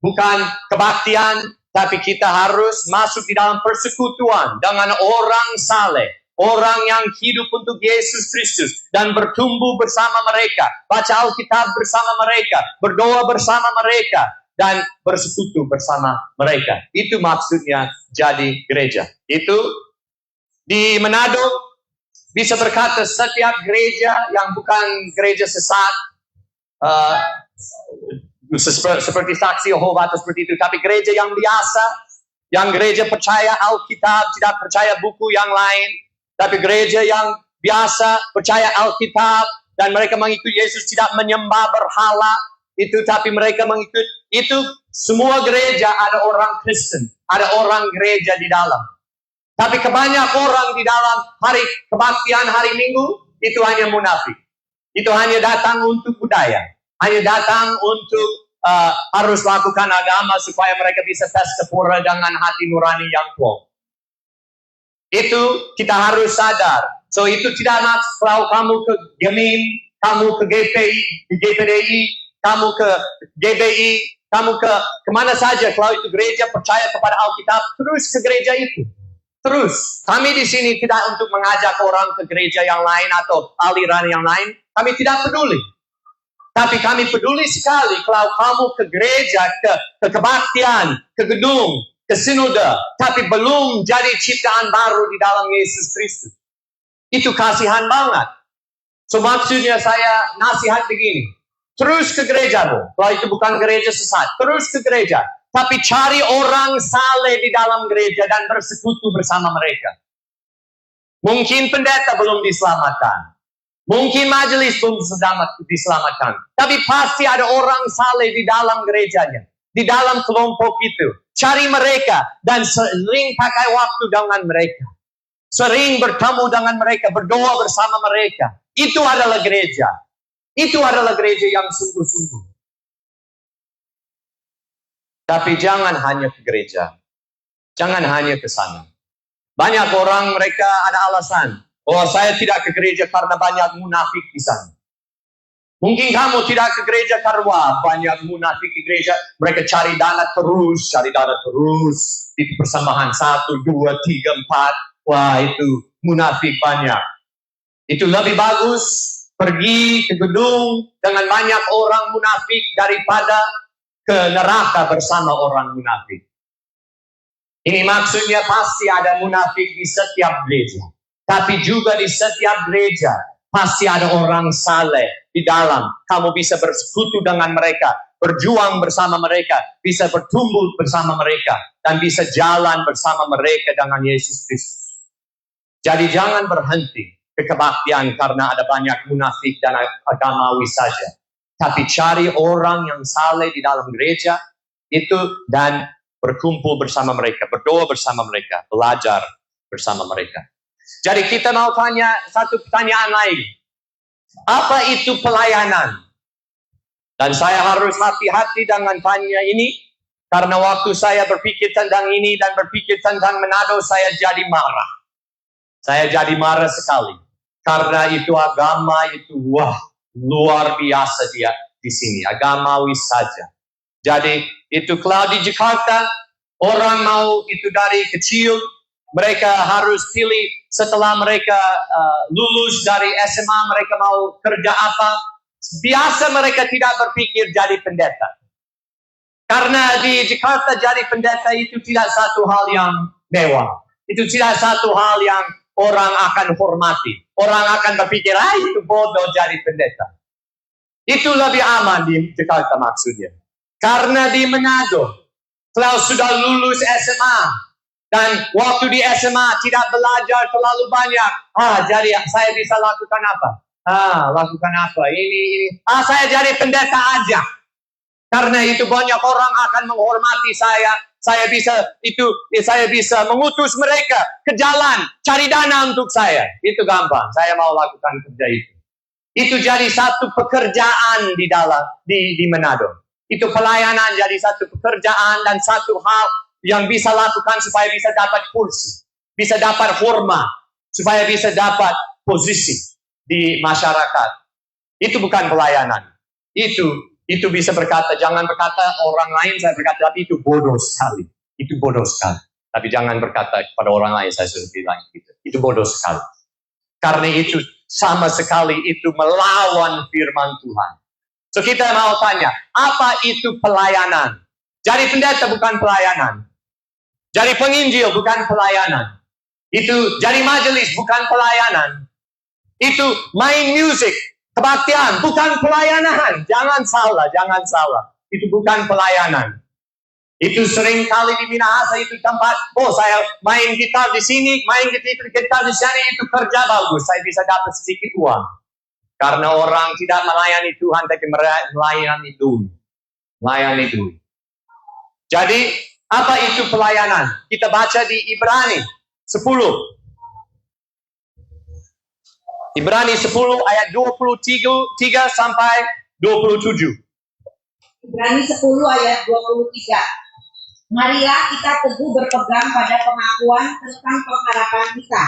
A: bukan kebaktian, tapi kita harus masuk di dalam persekutuan dengan orang saleh, orang yang hidup untuk Yesus Kristus dan bertumbuh bersama mereka, baca Alkitab bersama mereka, berdoa bersama mereka, dan bersekutu bersama mereka. Itu maksudnya jadi gereja. Itu di Manado bisa berkata setiap gereja yang bukan gereja sesat, seperti saksi Yehova atau seperti itu, tapi gereja yang biasa, yang gereja percaya Alkitab, tidak percaya buku yang lain, tapi gereja yang biasa percaya Alkitab dan mereka mengikuti Yesus, tidak menyembah berhala itu, tapi mereka mengikut itu. Semua gereja ada orang Kristen, ada orang gereja di dalam. Tapi kebanyakan orang di dalam hari kebaktian hari Minggu itu hanya munafik. Itu hanya datang untuk budaya, hanya datang untuk harus lakukan agama supaya mereka bisa tes kepura dengan hati nurani yang plong. Itu kita harus sadar. So itu tidak maksud kalau kamu ke Gemin, kamu ke GPDI, kamu ke GBI, kamu ke kemana saja. Kalau itu gereja percaya kepada Alkitab, terus ke gereja itu. Terus. Kami di sini tidak untuk mengajak orang ke gereja yang lain atau aliran yang lain. Kami tidak peduli. Tapi kami peduli sekali kalau kamu ke gereja, ke kebaktian, ke gedung, ke sinode, tapi belum jadi ciptaan baru di dalam Yesus Kristus. Itu kasihan banget. So maksudnya saya nasihat begini. Terus ke gerejamu. Kalau itu bukan gereja sesat. Terus ke gereja. Tapi cari orang saleh di dalam gereja dan bersekutu bersama mereka. Mungkin pendeta belum diselamatkan. Mungkin majelis belum diselamatkan. Tapi pasti ada orang saleh di dalam gerejanya. Di dalam kelompok itu. Cari mereka dan sering pakai waktu dengan mereka. Sering bertemu dengan mereka. Berdoa bersama mereka. Itu adalah gereja. Itu adalah gereja yang sungguh-sungguh. Tapi jangan hanya ke gereja. Jangan hanya ke sana. Banyak orang mereka ada alasan. Oh, saya tidak ke gereja karena banyak munafik di sana. Mungkin kamu tidak ke gereja karena banyak munafik di gereja. Mereka cari dana terus. Itu persembahan 1, 2, 3, 4. Wah, itu munafik banyak. Itu lebih bagus pergi ke gedung dengan banyak orang munafik daripada ke neraka bersama orang munafik. Ini maksudnya pasti ada munafik di setiap gereja. Tapi juga di setiap gereja pasti ada orang saleh di dalam. Kamu bisa bersekutu dengan mereka, berjuang bersama mereka, bisa bertumbuh bersama mereka, dan bisa jalan bersama mereka dengan Yesus Kristus. Jadi jangan berhenti ke kebaktian karena ada banyak munafik dan agamawi saja. Tapi cari orang yang saleh di dalam gereja itu dan berkumpul bersama mereka, berdoa bersama mereka, belajar bersama mereka. Jadi kita mau tanya satu pertanyaan lain. Apa itu pelayanan? Dan saya harus hati-hati dengan tanya ini karena waktu saya berpikir tentang ini dan berpikir tentang Manado, saya jadi marah. Saya jadi marah sekali. Karena itu agama itu, wah, luar biasa dia di sini. Agamawi saja. Jadi, itu kalau di Jakarta, orang mau itu dari kecil, mereka harus pilih setelah mereka lulus dari SMA, mereka mau kerja apa. Biasa mereka tidak berpikir jadi pendeta. Karena di Jakarta jadi pendeta itu tidak satu hal yang mewah. Itu tidak satu hal yang orang akan hormati. Orang akan berpikir, itu bodoh jadi pendeta. Itu lebih aman di Jakarta maksudnya. Karena di Manado, kalau sudah lulus SMA, dan waktu di SMA tidak belajar terlalu banyak, jadi saya bisa lakukan apa? Lakukan apa? Ini. Saya jadi pendeta aja. Karena itu banyak orang akan menghormati saya. Saya bisa mengutus mereka ke jalan, cari dana untuk saya. Itu gampang. Saya mau lakukan kerja itu. Itu jadi satu pekerjaan di Manado. Itu pelayanan jadi satu pekerjaan dan satu hal yang bisa lakukan supaya bisa dapat kursi. bisa dapat hormat, supaya bisa dapat posisi di masyarakat. Itu bukan pelayanan. Itu bisa berkata, jangan berkata orang lain saya berkata, tapi itu bodoh sekali. Itu bodoh sekali. Tapi jangan berkata kepada orang lain saya sudah bilang gitu. Itu bodoh sekali. Karena itu sama sekali itu melawan firman Tuhan. So kita mau tanya, apa itu pelayanan? Jadi pendeta bukan pelayanan. Jadi penginjil bukan pelayanan. Itu jadi majelis bukan pelayanan. Itu main musik, kebaktian bukan pelayanan. Jangan salah. Itu bukan pelayanan. Itu sering kali di Minahasa itu tempat, saya main gitar di sini, main gitar di sana, itu kerja bagus. Saya bisa dapat sedikit uang. Karena orang tidak melayani Tuhan, tapi melayani dunia. Melayani dunia. Jadi, apa itu pelayanan? Kita baca di Ibrani 10. Ibrani 10 ayat 23 sampai 27.
B: Ibrani 10 ayat 23. Marilah kita teguh berpegang pada pengakuan tentang pengharapan kita.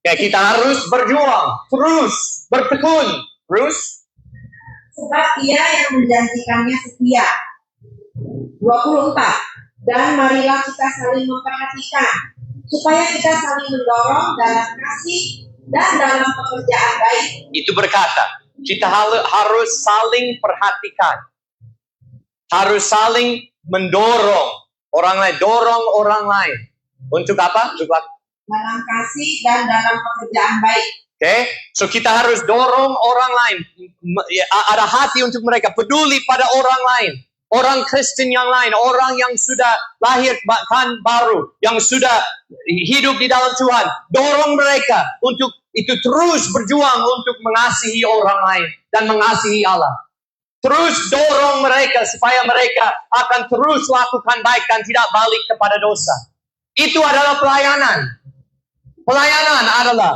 A: Ya, kita harus berjuang, terus bertekun, terus.
B: Sebab Ia yang menjanjikannya setia. 24. Dan marilah kita saling memperhatikan, supaya kita saling mendorong dalam kasih dan dalam pekerjaan baik.
A: Itu berkata, kita harus saling perhatikan. Harus saling mendorong orang lain, dorong orang lain. Untuk apa?
B: Dalam kasih dan dalam pekerjaan baik.
A: Oke, so kita harus dorong orang lain. Ada hati untuk mereka, peduli pada orang lain. Orang Kristen yang lain, orang yang sudah lahir bahkan baru, yang sudah hidup di dalam Tuhan. Dorong mereka untuk itu terus berjuang untuk mengasihi orang lain dan mengasihi Allah. Terus dorong mereka supaya mereka akan terus lakukan baik dan tidak balik kepada dosa. Itu adalah pelayanan. Pelayanan adalah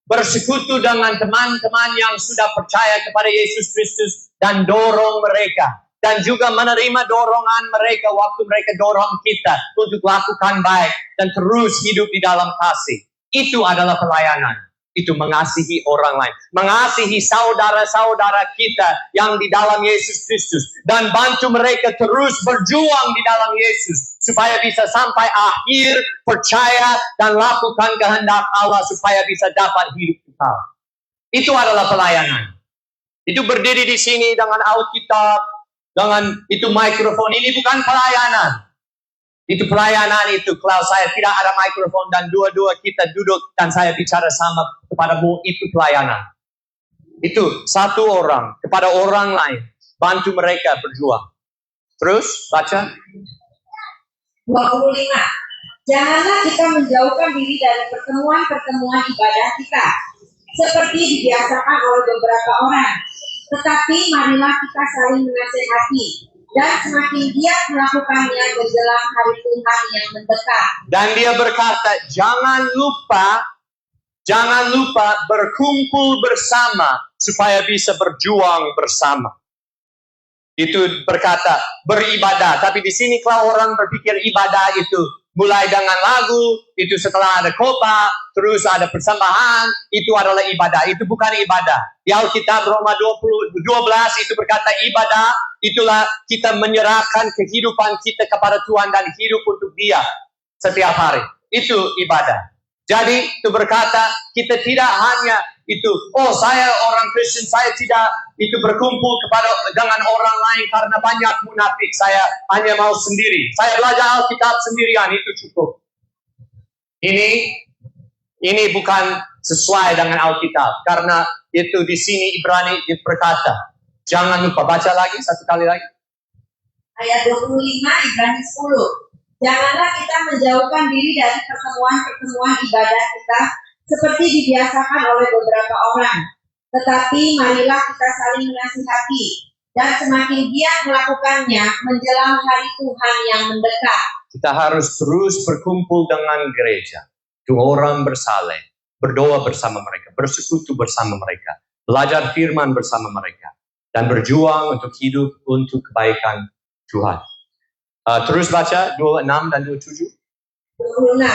A: bersekutu dengan teman-teman yang sudah percaya kepada Yesus Kristus dan dorong mereka. Dan juga menerima dorongan mereka waktu mereka dorong kita untuk lakukan baik dan terus hidup di dalam kasih. Itu adalah pelayanan. Itu mengasihi orang lain. Mengasihi saudara-saudara kita yang di dalam Yesus Kristus. Dan bantu mereka terus berjuang di dalam Yesus. Supaya bisa sampai akhir percaya dan lakukan kehendak Allah. Supaya bisa dapat hidup kekal. Itu adalah pelayanan. Itu berdiri di sini dengan Alkitab. Dengan itu mikrofon. Ini bukan pelayanan. Itu pelayanan itu. Kalau saya tidak ada mikrofon dan dua-dua kita duduk dan saya bicara sama kepadamu, itu pelayanan. Itu satu orang kepada orang lain. Bantu mereka berjuang. Terus baca.
B: 25. Janganlah kita menjauhkan diri dari pertemuan-pertemuan ibadah kita, seperti dibiasakan oleh beberapa orang. Tetapi marilah kita saling menasihati, dan semakin giat melakukannya menjelang hari Tuhan yang mendekat. Dan
A: dia berkata, jangan lupa berkumpul bersama supaya bisa berjuang bersama. Itu berkata beribadah. Tapi di sini kalau orang berpikir ibadah itu mulai dengan lagu, itu setelah ada khotbah, terus ada persembahan, itu adalah ibadah. Itu bukan ibadah. Di Alkitab Roma 12 itu berkata ibadah, itulah kita menyerahkan kehidupan kita kepada Tuhan dan hidup untuk Dia setiap hari. Itu ibadah. Jadi itu berkata kita tidak hanya itu, saya orang Kristen, saya tidak itu berkumpul dengan orang lain karena banyak munafik. Saya hanya mau sendiri. Saya belajar Alkitab sendirian, itu cukup. Ini bukan sesuai dengan Alkitab. Karena itu di sini Ibrani berkata, jangan lupa, baca lagi, satu kali lagi.
B: Ayat 25 Ibrani 10. Janganlah kita menjauhkan diri dari pertemuan-pertemuan ibadah kita seperti dibiasakan oleh beberapa orang. Tetapi marilah kita saling menasihati dan semakin giat melakukannya menjelang hari Tuhan yang mendekat.
A: Kita harus terus berkumpul dengan gereja. Itu orang bersaleh, berdoa bersama mereka, bersekutu bersama mereka, belajar firman bersama mereka, dan berjuang untuk hidup untuk kebaikan Tuhan. Terus baca 26 dan 27.
B: 26.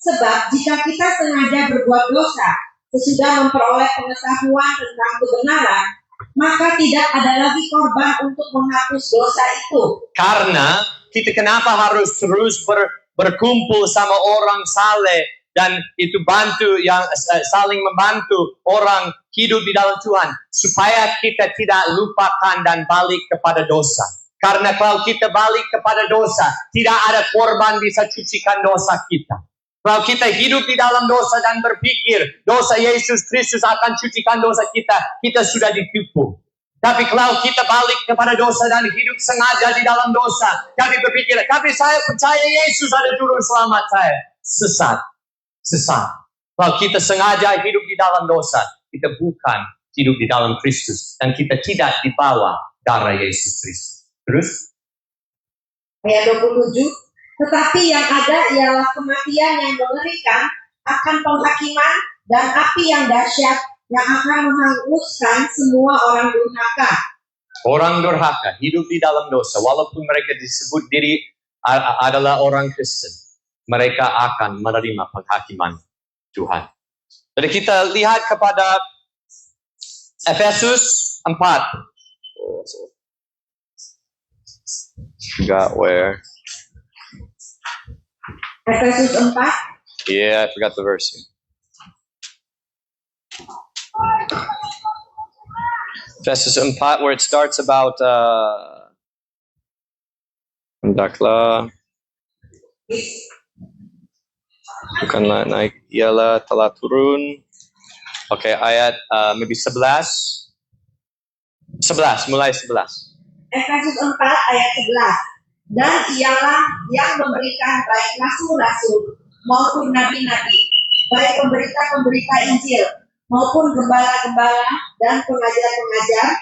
B: Sebab jika kita sengaja berbuat dosa, sesudah memperoleh pengetahuan tentang kebenaran, maka tidak ada lagi korban untuk menghapus dosa itu.
A: Karena kita kenapa harus terus berkumpul sama orang saleh dan itu bantu yang saling membantu orang hidup di dalam Tuhan supaya kita tidak lupakan dan balik kepada dosa. Karena kalau kita balik kepada dosa, tidak ada korban bisa cucikan dosa kita. Kalau kita hidup di dalam dosa dan berpikir dosa Yesus Kristus akan cucikan dosa kita, kita sudah ditipu. Tapi kalau kita balik kepada dosa dan hidup sengaja di dalam dosa, kami berpikir, tapi saya percaya Yesus ada juru selamat saya. Sesat. Kalau kita sengaja hidup di dalam dosa, kita bukan hidup di dalam Kristus. Dan kita tidak dibawa darah Yesus Kristus. Terus?
B: Ayat 27. Tetapi yang ada ialah kematian yang mengerikan akan penghakiman dan api yang dahsyat yang akan menghanguskan semua orang durhaka.
A: Orang durhaka hidup di dalam dosa, walaupun mereka disebut diri adalah orang Kristen, mereka akan menerima penghakiman Tuhan. Jadi kita lihat kepada Efesus 4. Forgot where.
B: Efesus 4.
A: Yeah, I forgot the verse. Efesus 4 where it starts about hendaklah bukanlah naik ialah telah turun. Okay, ayat maybe 11 mulai 11.
B: Efesus 4 ayat 11. Dan ialah yang memberikan baik rasul-rasul maupun nabi-nabi, baik pemberita-pemberita Injil maupun gembala-gembala dan pengajar-pengajar.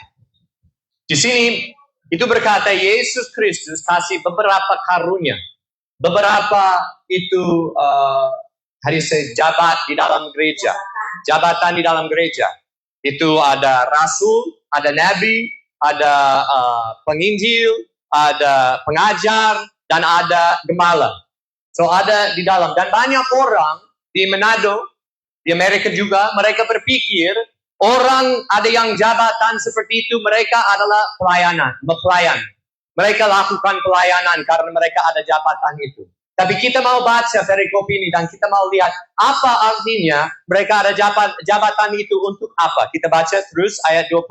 A: Di sini itu berkata Yesus Kristus kasih beberapa karunia. Beberapa itu jabat di dalam gereja. Jabatan di dalam gereja. Itu ada rasul, ada nabi, ada penginjil, ada pengajar, dan ada gembala. So ada di dalam. Dan banyak orang di Manado, di Amerika juga, mereka berpikir orang ada yang jabatan seperti itu, mereka adalah pelayan. Mereka lakukan pelayanan karena mereka ada jabatan itu. Tapi kita mau baca perikop ini dan kita mau lihat apa artinya mereka ada jabatan itu untuk apa. Kita baca terus ayat 12.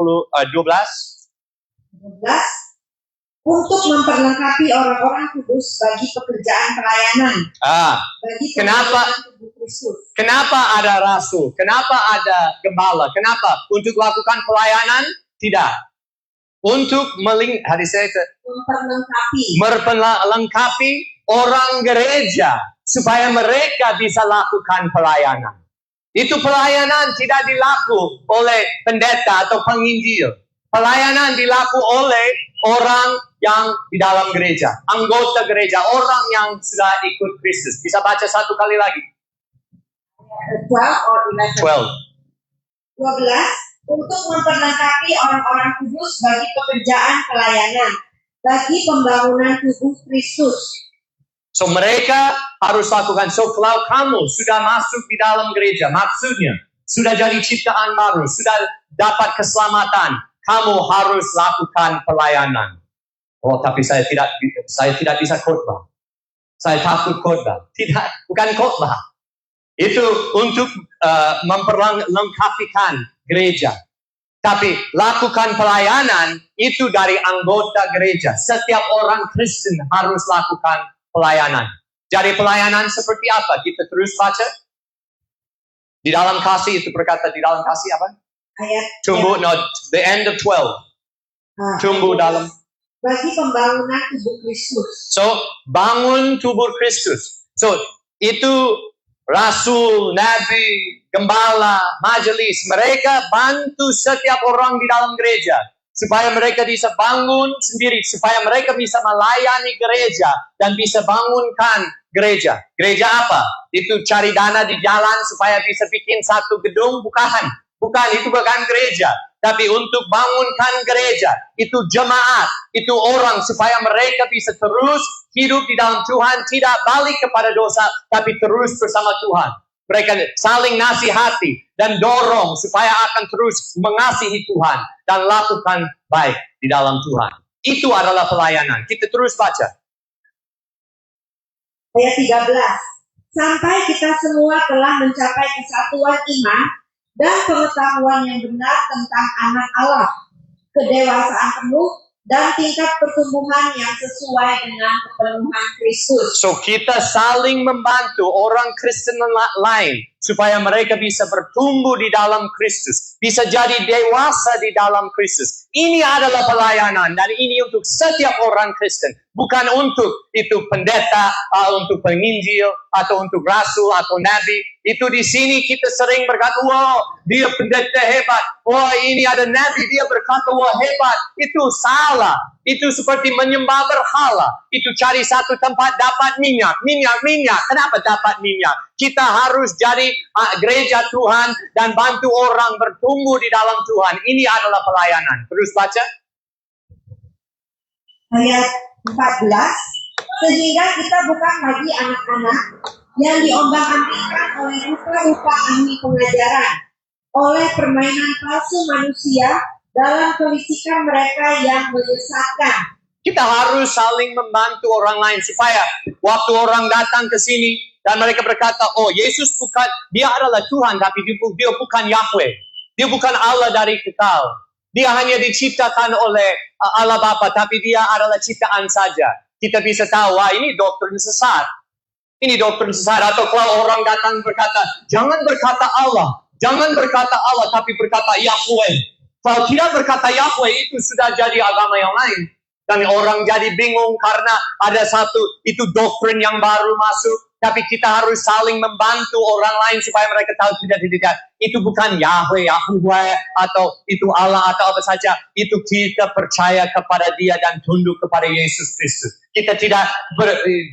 B: Untuk memperlengkapi orang-orang kudus bagi pekerjaan pelayanan.
A: Kenapa ada rasul? Kenapa ada gembala? Kenapa? Untuk lakukan pelayanan? Tidak. Untuk memperlengkapi orang gereja supaya mereka bisa lakukan pelayanan. Itu pelayanan tidak dilakukan oleh pendeta atau penginjil. Pelayanan dilakukan oleh orang yang di dalam gereja, anggota gereja, orang yang sudah ikut Kristus. Bisa baca satu kali lagi. 12.
B: Untuk memperlengkapi orang-orang kudus bagi pekerjaan pelayanan, bagi pembangunan tubuh Kristus.
A: So mereka harus lakukan. So kalau kamu sudah masuk di dalam gereja, maksudnya sudah jadi ciptaan baru, sudah dapat keselamatan, kamu harus lakukan pelayanan. Oh, tapi saya tidak bisa khotbah. Saya takut khotbah. Tidak, bukan khotbah. Itu untuk memperlengkapikan gereja. Tapi lakukan pelayanan itu dari anggota gereja. Setiap orang Kristen harus lakukan pelayanan. Jadi pelayanan seperti apa? Kita terus baca. Di dalam kasih itu berkata di dalam kasih apa?
B: Ayat.
A: The end of 12. Tumbuh dalam.
B: Bagi pembangunan tubuh Kristus.
A: So, bangun tubuh Kristus. So, itu rasul, nabi, gembala, majelis. Mereka bantu setiap orang di dalam gereja. Supaya mereka bisa bangun sendiri. Supaya mereka bisa melayani gereja. Dan bisa bangunkan gereja. Gereja apa? Itu cari dana di jalan supaya bisa bikin satu gedung. Bukan, itu bukan gereja. tapi untuk bangunkan gereja. Itu jemaat, itu orang supaya mereka bisa terus hidup di dalam Tuhan, tidak balik kepada dosa, tapi terus bersama Tuhan. Mereka saling nasihati dan dorong supaya akan terus mengasihi Tuhan dan lakukan baik di dalam Tuhan. Itu adalah pelayanan. Kita terus baca.
B: Ayat 13. Sampai kita semua telah mencapai kesatuan iman dan pengetahuan yang benar tentang anak Allah, kedewasaan penuh dan tingkat pertumbuhan yang sesuai dengan kepenuhan Kristus.
A: So kita saling membantu orang Kristen lain supaya mereka bisa bertumbuh di dalam Kristus, bisa jadi dewasa di dalam Kristus. Ini adalah pelayanan dan ini untuk setiap orang Kristen, bukan untuk itu pendeta, untuk penginjil atau untuk rasul atau nabi. Itu di sini kita sering berkata, wah dia pendeta hebat, wah ini ada nabi dia berkata wah hebat. Itu salah. Itu seperti menyembah berhala. Itu cari satu tempat dapat minyak. Kenapa dapat minyak? Kita harus jadi gereja Tuhan dan bantu orang bertumbuh di dalam Tuhan. Ini adalah pelayanan. Terus baca.
B: Ayat 14. Sehingga kita bukan lagi anak-anak yang diombang-ambingkan oleh rupa-rupa ahli pengajaran, oleh permainan palsu manusia dalam kelicikan mereka yang menyesatkan.
A: Kita harus saling membantu orang lain supaya waktu orang datang ke sini dan mereka berkata, oh Yesus bukan, dia adalah Tuhan tapi dia bukan Yahweh. Dia bukan Allah dari kekal. Dia hanya diciptakan oleh Allah Bapa tapi dia adalah ciptaan saja. Kita bisa tahu, wah ini doktrin sesat. Ini doktrin sesat. Atau kalau orang datang berkata, jangan berkata Allah. Jangan berkata Allah tapi berkata Yahweh. Kalau tidak berkata Yahweh itu sudah jadi agama yang lain. Dan orang jadi bingung karena ada satu itu doktrin yang baru masuk. Tapi kita harus saling membantu orang lain supaya mereka tahu tidak. Itu bukan Yahweh atau itu Allah atau apa saja. Itu kita percaya kepada dia dan tunduk kepada Yesus Kristus. Kita tidak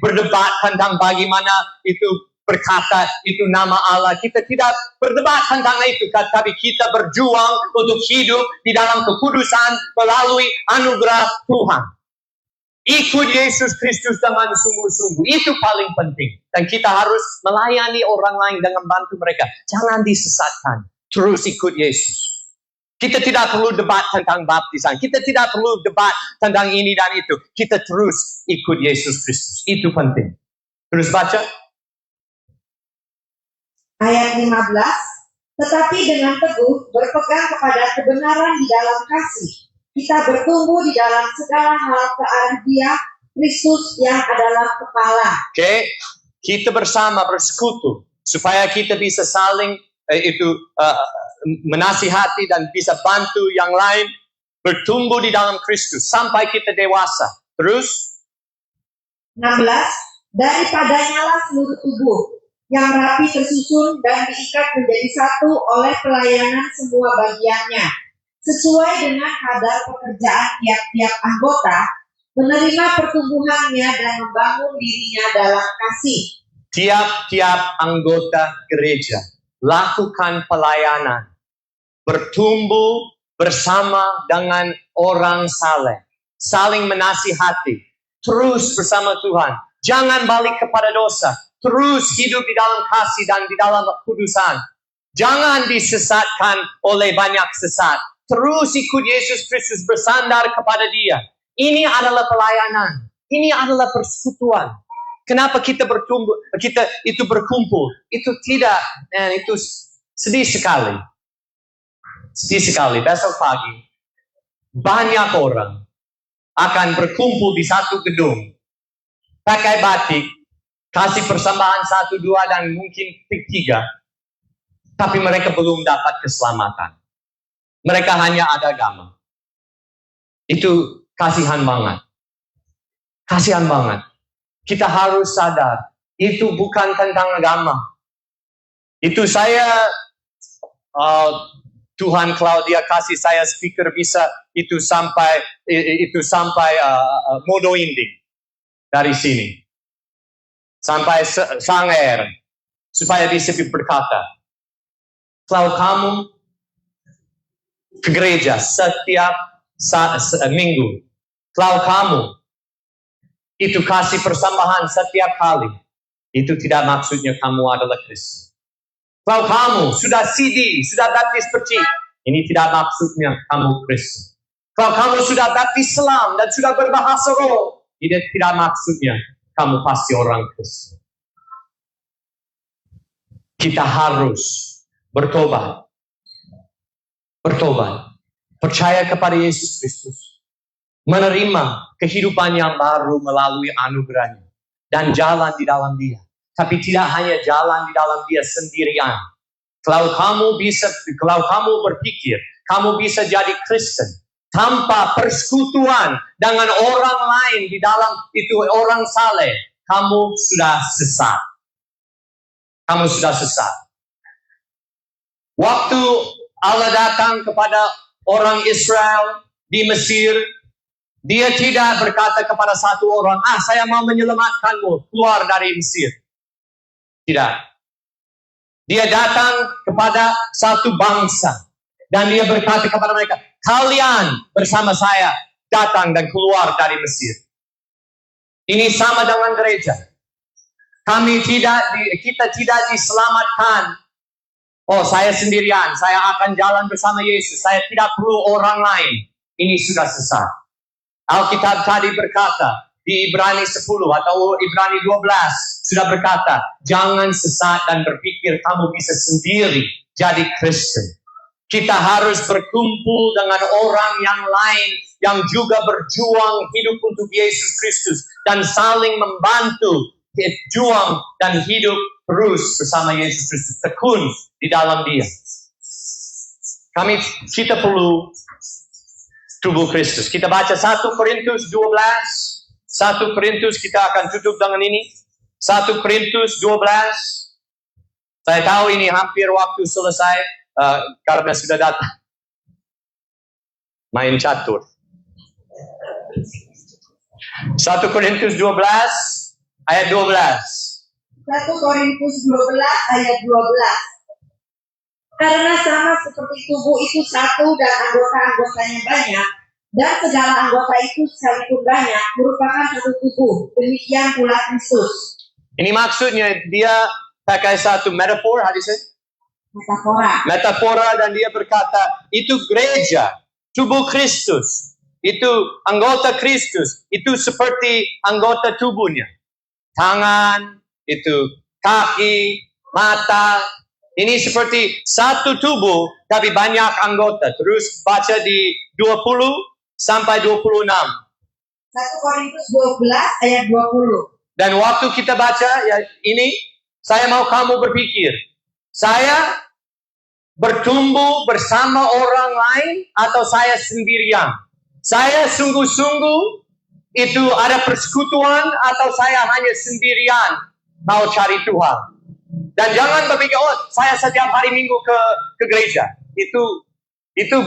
A: berdebat tentang bagaimana itu berkata itu nama Allah. Kita tidak berdebat tentang itu, tapi kita berjuang untuk hidup di dalam kekudusan melalui anugerah Tuhan. Ikut Yesus Kristus dengan sungguh-sungguh. Itu paling penting. Dan kita harus melayani orang lain dengan bantu mereka. Jangan disesatkan. Terus ikut Yesus. Kita tidak perlu debat tentang baptisan. Kita tidak perlu debat tentang ini dan itu. Kita terus ikut Yesus Kristus. Itu penting. Terus baca.
B: Ayat 15, tetapi dengan teguh berpegang kepada kebenaran di dalam kasih, kita bertumbuh di dalam segala hal ke arah Dia, Kristus yang adalah kepala.
A: Oke, kita bersama bersekutu supaya kita bisa saling menasihati dan bisa bantu yang lain bertumbuh di dalam Kristus sampai kita dewasa. Terus
B: 16, daripadanya lah seluruh tubuh yang rapi tersusun dan diikat menjadi satu oleh pelayanan semua bagiannya, sesuai dengan kadar pekerjaan tiap-tiap anggota, menerima pertumbuhannya dan membangun dirinya dalam kasih.
A: Tiap-tiap anggota gereja lakukan pelayanan, bertumbuh bersama dengan orang saleh, saling menasihati, terus bersama Tuhan. Jangan balik kepada dosa. Terus hidup di dalam kasih dan di dalam kekudusan. Jangan disesatkan oleh banyak sesat. Terus ikut Yesus Kristus, bersandar kepada Dia. Ini adalah pelayanan. Ini adalah persekutuan. Kenapa kita bertumbuh? Kita itu berkumpul. Itu tidak, itu sedih sekali. Sedih sekali. Besok pagi banyak orang akan berkumpul di satu gedung, pakai batik, kasih persembahan 1, 2 dan mungkin 3. Tapi mereka belum dapat keselamatan. Mereka hanya ada agama. Itu kasihan banget. Kasihan banget. Kita harus sadar. Itu bukan tentang agama. Itu saya, Tuhan Claudia kasih saya speaker bisa itu sampai Modo Inding. Dari sini. Sampai Sanger, supaya bisa berkata, kalau kamu ke gereja setiap minggu, kalau kamu itu kasih persembahan setiap kali, itu tidak maksudnya kamu adalah Kristen. Kalau kamu sudah CD, sudah baptis kecil, ini tidak maksudnya kamu Kristen. Kalau kamu sudah baptis Islam dan sudah berbahasa roh, ini tidak maksudnya kamu pasti orang Kristen. Kita harus bertobat. Percaya kepada Yesus Kristus. Menerima kehidupan yang baru melalui anugerahnya. Dan jalan di dalam Dia. Tapi tidak hanya jalan di dalam Dia sendirian. Kalau kamu berpikir, kamu bisa jadi Kristen tanpa persekutuan dengan orang lain di dalam itu orang saleh, kamu sudah sesat. Waktu Allah datang kepada orang Israel di Mesir, Dia tidak berkata kepada satu orang, saya mau menyelamatkanmu, keluar dari Mesir. Tidak. Dia datang kepada satu bangsa. Dan Dia berkata kepada mereka, kalian bersama saya datang dan keluar dari Mesir. Ini sama dengan gereja. Kita tidak diselamatkan. Saya sendirian, saya akan jalan bersama Yesus. Saya tidak perlu orang lain. Ini sudah sesat. Alkitab tadi berkata, di Ibrani 10 atau Ibrani 12, sudah berkata, jangan sesat dan berpikir kamu bisa sendiri jadi Kristen. Kita harus berkumpul dengan orang yang lain yang juga berjuang hidup untuk Yesus Kristus dan saling membantu juang dan hidup terus bersama Yesus Kristus, tekun di dalam Dia. Kita perlu tubuh Kristus. Kita baca 1 Korintus 12. 1 Korintus kita akan tutup dengan ini. 1 Korintus 12. Saya tahu ini hampir waktu selesai karena sudah datang. Main catur. 1 Korintus 12 ayat 12.
B: 1 Korintus 12 ayat 12. Karena sama seperti tubuh itu satu dan anggota-anggotanya banyak, dan segala anggota itu sekalipun banyak merupakan satu tubuh. Demikian pula Kristus. Ini maksudnya dia pakai satu metafor, metafora, dan dia berkata itu gereja, tubuh Kristus, itu anggota Kristus, itu seperti anggota tubuhnya. Tangan, itu kaki, mata. Ini seperti satu tubuh, tapi banyak anggota. Terus baca di 20 sampai 26. 1 Korintus 12 ayat 20. Dan waktu kita baca ini, saya mau kamu berpikir, saya bertumbuh bersama orang lain atau saya sendirian? Saya sungguh-sungguh itu ada persekutuan atau saya hanya sendirian mau cari Tuhan? Dan jangan berpikir, saya setiap hari Minggu ke gereja. Itu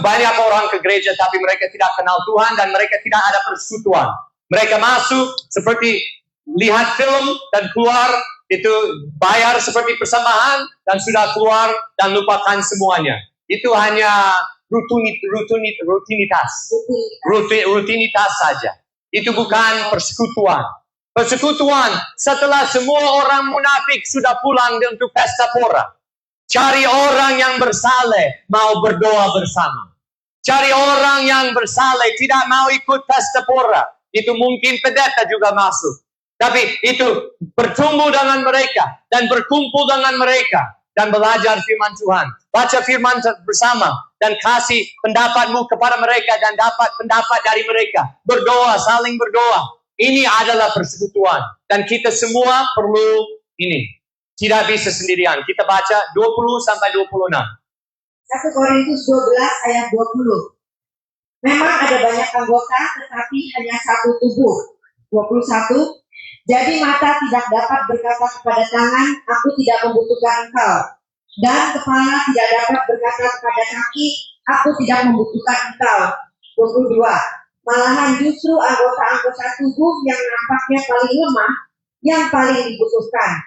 B: banyak orang ke gereja tapi mereka tidak kenal Tuhan dan mereka tidak ada persekutuan. Mereka masuk seperti lihat film dan keluar, itu bayar seperti persembahan dan sudah keluar dan lupakan semuanya. Itu hanya rutinitas saja. Itu bukan persekutuan. Persekutuan setelah semua orang munafik sudah pulang untuk pesta pora. Cari orang yang bersaleh mau berdoa bersama. Cari orang yang bersaleh tidak mau ikut pesta pora. Itu mungkin pendeta juga masuk. Tapi itu bertumbuh dengan mereka dan berkumpul dengan mereka dan belajar firman Tuhan. Baca firman bersama dan kasih pendapatmu kepada mereka dan dapat pendapat dari mereka. Berdoa, saling berdoa. Ini adalah persekutuan. Dan kita semua perlu ini. Tidak bisa sendirian. Kita baca 20 sampai 26. 1 Korintus 12 ayat 20. Memang ada banyak anggota tetapi hanya satu tubuh. 21. Jadi mata tidak dapat berkata kepada tangan, aku tidak membutuhkan engkau. Dan kepala tidak dapat berkata kepada kaki, aku tidak membutuhkan engkau. 22. Malahan justru anggota-anggota tubuh yang nampaknya paling lemah, yang paling dibutuhkan.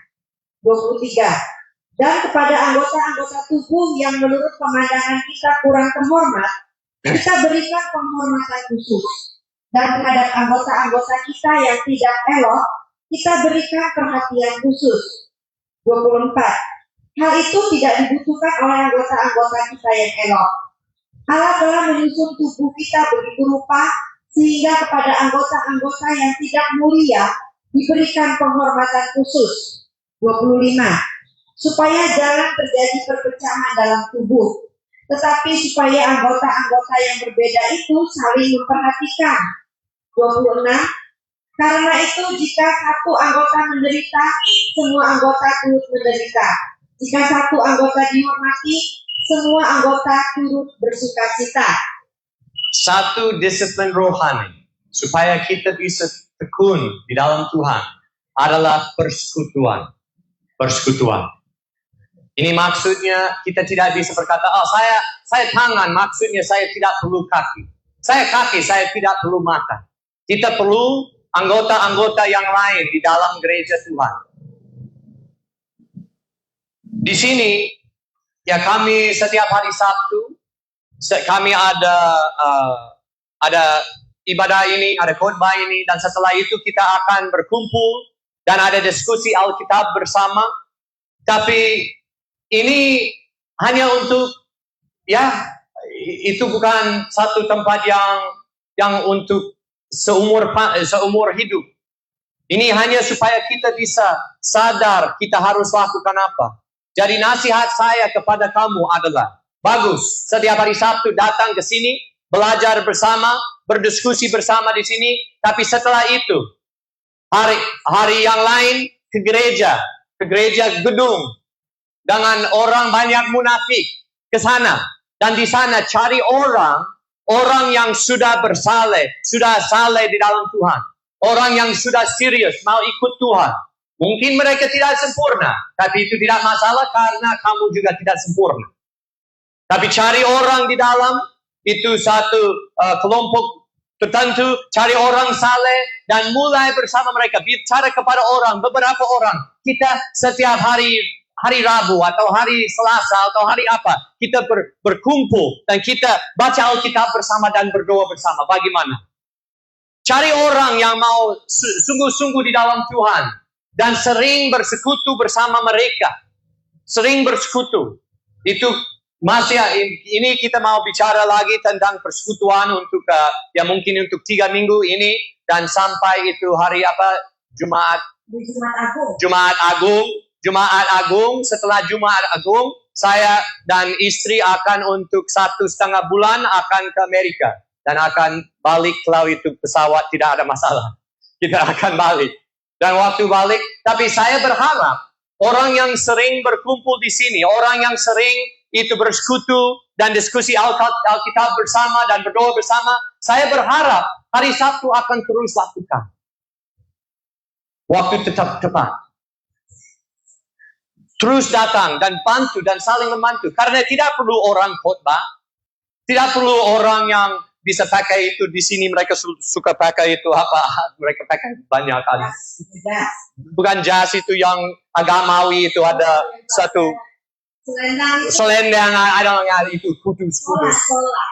B: 23. Dan kepada anggota-anggota tubuh yang menurut pemandangan kita kurang terhormat, kita berikan penghormatan khusus. Dan terhadap anggota-anggota kita yang tidak elok, kita berikan perhatian khusus. 24. Hal itu tidak dibutuhkan oleh anggota-anggota kita yang elok. Allah telah menyusun tubuh kita begitu rupa, sehingga kepada anggota-anggota yang tidak mulia diberikan penghormatan khusus. 25. Supaya jangan terjadi perpecahan dalam tubuh, tetapi supaya anggota-anggota yang berbeda itu saling memperhatikan. 26. Karena itu jika satu anggota menderita, semua anggota turut menderita. Jika satu anggota dihormati, semua anggota turut bersukacita.
A: Satu disiplin rohani supaya kita bisa tekun di dalam Tuhan adalah persekutuan. Persekutuan. Ini maksudnya kita tidak bisa berkata, oh saya tangan, maksudnya saya tidak perlu kaki. Saya kaki, saya tidak perlu mata. Kita perlu anggota-anggota yang lain di dalam gereja Tuhan. Di sini, ya kami setiap hari Sabtu, kami ada ibadah ini, ada khotbah ini, dan setelah itu kita akan berkumpul dan ada diskusi Alkitab bersama. Tapi ini hanya untuk, ya, itu bukan satu tempat yang untuk seumur hidup. Ini hanya supaya kita bisa sadar kita harus lakukan apa. Jadi nasihat saya kepada kamu adalah, bagus, setiap hari Sabtu datang ke sini, belajar bersama, berdiskusi bersama di sini, tapi setelah itu, hari yang lain ke gereja gedung, dengan orang banyak munafik ke sana. Dan di sana cari orang yang sudah sudah saleh di dalam Tuhan. Orang yang sudah serius mau ikut Tuhan. Mungkin mereka tidak sempurna, tapi itu tidak masalah karena kamu juga tidak sempurna. Tapi cari orang di dalam, itu satu kelompok tertentu, cari orang saleh dan mulai bersama mereka. Bicara kepada orang, beberapa orang. Kita setiap hari Rabu atau hari Selasa atau hari apa, kita berkumpul dan kita baca Alkitab bersama dan berdoa bersama. Bagaimana? Cari orang yang mau sungguh-sungguh di dalam Tuhan dan sering bersekutu bersama mereka. Sering bersekutu. Itu masih, ini kita mau bicara lagi tentang persekutuan untuk ya mungkin untuk 3 minggu ini dan sampai itu hari apa? Jumat Agung. Setelah Jumat Agung, saya dan istri akan untuk 1,5 bulan akan ke Amerika. Dan akan balik kalau itu pesawat tidak ada masalah. Kita akan balik. Dan waktu balik, tapi saya berharap orang yang sering berkumpul di sini, orang yang sering itu bersekutu dan diskusi Alkitab bersama dan berdoa bersama, saya berharap hari Sabtu akan terus lakukan. Waktu tetap tepat. Terus datang dan bantu dan saling membantu. Karena tidak perlu orang khotbah. Tidak perlu orang yang bisa pakai itu. Di sini mereka suka pakai itu apa? Mereka pakai banyak kali. Bukan jas itu yang agamawi itu ada satu selendang ada itu kudus.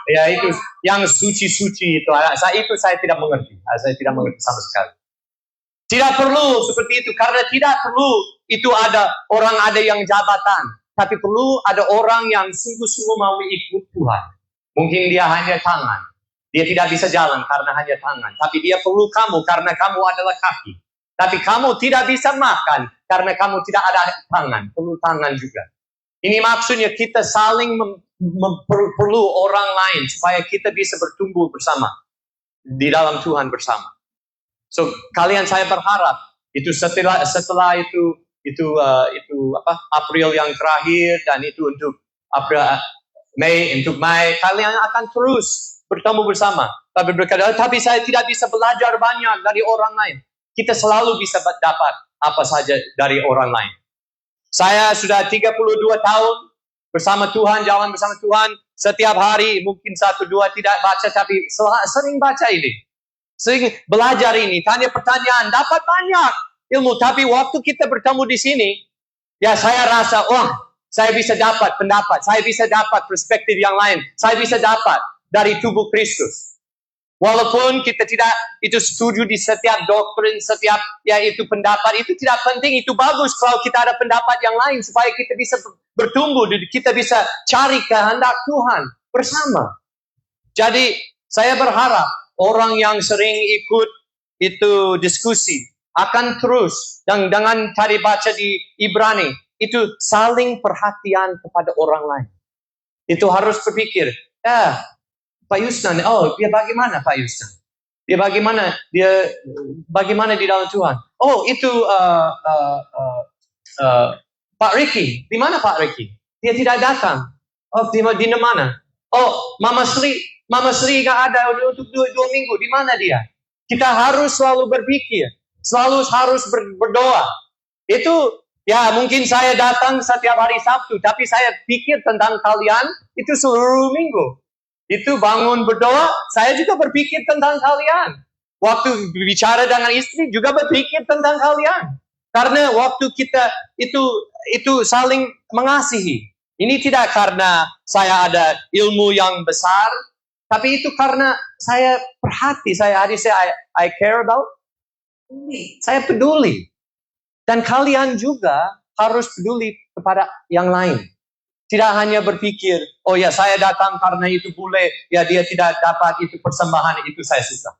A: Ya itu yang suci itu. Saya tidak mengerti. Saya tidak mengerti sama sekali. Tidak perlu seperti itu karena tidak perlu itu ada yang jabatan, tapi perlu ada orang yang sungguh-sungguh mau ikut Tuhan. Mungkin dia hanya tangan, dia tidak bisa jalan karena hanya tangan, tapi dia perlu kamu karena kamu adalah kaki. Tapi kamu tidak bisa makan karena kamu tidak ada tangan, perlu tangan juga. Ini maksudnya kita saling perlu orang lain supaya kita bisa bertumbuh bersama di dalam Tuhan bersama. So kalian saya berharap itu setelah itu April yang terakhir dan itu untuk Mei kalian akan terus bertemu bersama. Tapi saya tidak bisa belajar banyak dari orang lain. Kita selalu bisa dapat apa saja dari orang lain. Saya sudah 32 tahun bersama Tuhan, jalan bersama Tuhan. Setiap hari mungkin 1-2 tidak baca, tapi sering baca ini. Sering belajar ini, tanya pertanyaan, dapat banyak ilmu. Tapi waktu kita bertemu di sini, ya saya rasa, saya bisa dapat pendapat, saya bisa dapat perspektif yang lain, saya bisa dapat dari tubuh Kristus. Walaupun kita tidak itu setuju di setiap doktrin, setiap itu pendapat, itu tidak penting. Itu bagus kalau kita ada pendapat yang lain supaya kita bisa bertumbuh, kita bisa cari kehendak Tuhan bersama. Jadi saya berharap orang yang sering ikut itu diskusi akan terus, dan dengan tadi baca di Ibrani, itu saling perhatian kepada orang lain. Itu harus berpikir, Pak Yusnan, dia bagaimana Pak Yusnan? Dia bagaimana di dalam Tuhan? Itu Pak Ricky. Di mana Pak Ricky? Dia tidak datang. Di mana? Mama Sri gak ada untuk 2 minggu. Di mana dia? Kita harus selalu berpikir, selalu harus berdoa. Itu mungkin saya datang setiap hari Sabtu, tapi saya pikir tentang kalian itu seluruh minggu. Itu bangun berdoa, saya juga berpikir tentang kalian. Waktu bicara dengan istri juga berpikir tentang kalian. Karena waktu kita itu saling mengasihi. Ini tidak karena saya ada ilmu yang besar, tapi itu karena saya perhati, I care about. Saya peduli. Dan kalian juga harus peduli kepada yang lain. Tidak hanya berpikir, saya datang karena itu boleh, dia tidak dapat itu persembahan, itu saya suka.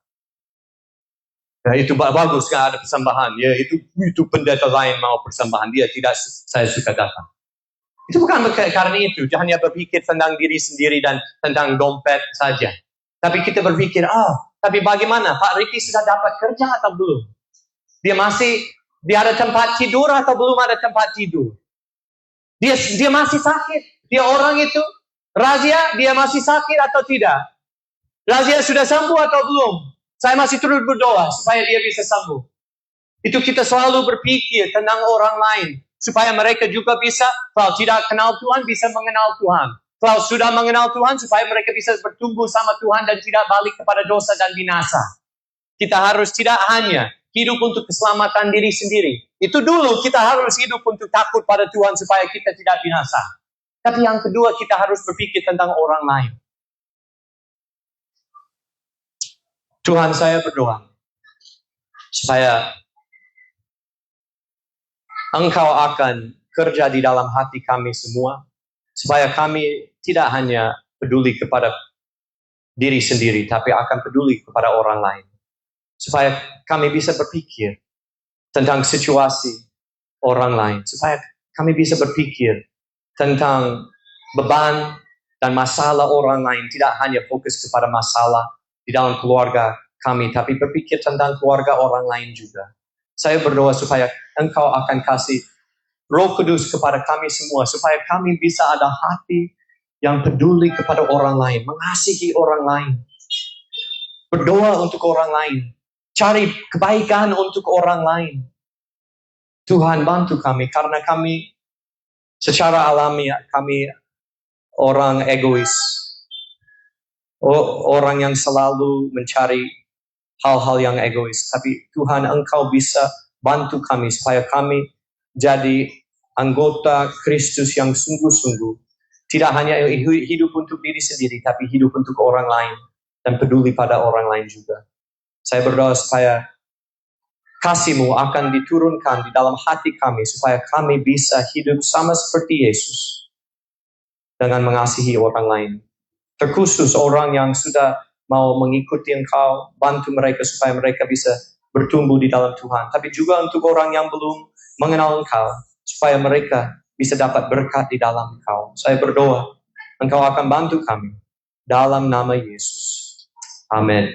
A: Itu bagus kan ada persembahan, itu pendeta lain mau persembahan, dia tidak, saya suka datang. Itu bukan karena itu, hanya berpikir tentang diri sendiri dan tentang dompet saja. Tapi kita berpikir, tapi bagaimana, Pak Ricky sudah dapat kerja atau belum? Dia ada tempat tidur atau belum ada tempat tidur? Dia masih sakit. Dia orang itu, Razia, dia masih sakit atau tidak? Razia sudah sembuh atau belum? Saya masih terus berdoa supaya dia bisa sembuh. Itu kita selalu berpikir tentang orang lain. Supaya mereka juga bisa, kalau tidak kenal Tuhan, bisa mengenal Tuhan. Kalau sudah mengenal Tuhan, supaya mereka bisa bertumbuh sama Tuhan dan tidak balik kepada dosa dan binasa. Kita harus tidak hanya hidup untuk keselamatan diri sendiri. Itu dulu kita harus hidup untuk takut pada Tuhan supaya kita tidak binasa. Tapi yang kedua kita harus berpikir tentang orang lain. Tuhan, saya berdoa supaya Engkau akan kerja di dalam hati kami semua, supaya kami tidak hanya peduli kepada diri sendiri, tapi akan peduli kepada orang lain. Supaya kami bisa berpikir tentang situasi orang lain. Supaya kami bisa berpikir tentang beban dan masalah orang lain. Tidak hanya fokus kepada masalah di dalam keluarga kami, tapi berpikir tentang keluarga orang lain juga. Saya berdoa supaya Engkau akan kasih Roh Kudus kepada kami semua, supaya kami bisa ada hati yang peduli kepada orang lain, mengasihi orang lain, berdoa untuk orang lain, cari kebaikan untuk orang lain. Tuhan bantu kami, karena kami secara alami, kami orang egois. Orang yang selalu mencari hal-hal yang egois. Tapi Tuhan, Engkau bisa bantu kami supaya kami jadi anggota Kristus yang sungguh-sungguh. Tidak hanya hidup untuk diri sendiri, tapi hidup untuk orang lain. Dan peduli pada orang lain juga. Saya berdoa supaya kasih-Mu akan diturunkan di dalam hati kami, supaya kami bisa hidup sama seperti Yesus. Dengan mengasihi orang lain. Terkhusus orang yang sudah mau mengikuti Engkau, bantu mereka supaya mereka bisa bertumbuh di dalam Tuhan. Tapi juga untuk orang yang belum mengenal Engkau, supaya mereka bisa dapat berkat di dalam Engkau. Saya berdoa, Engkau akan bantu kami dalam nama Yesus. Amin.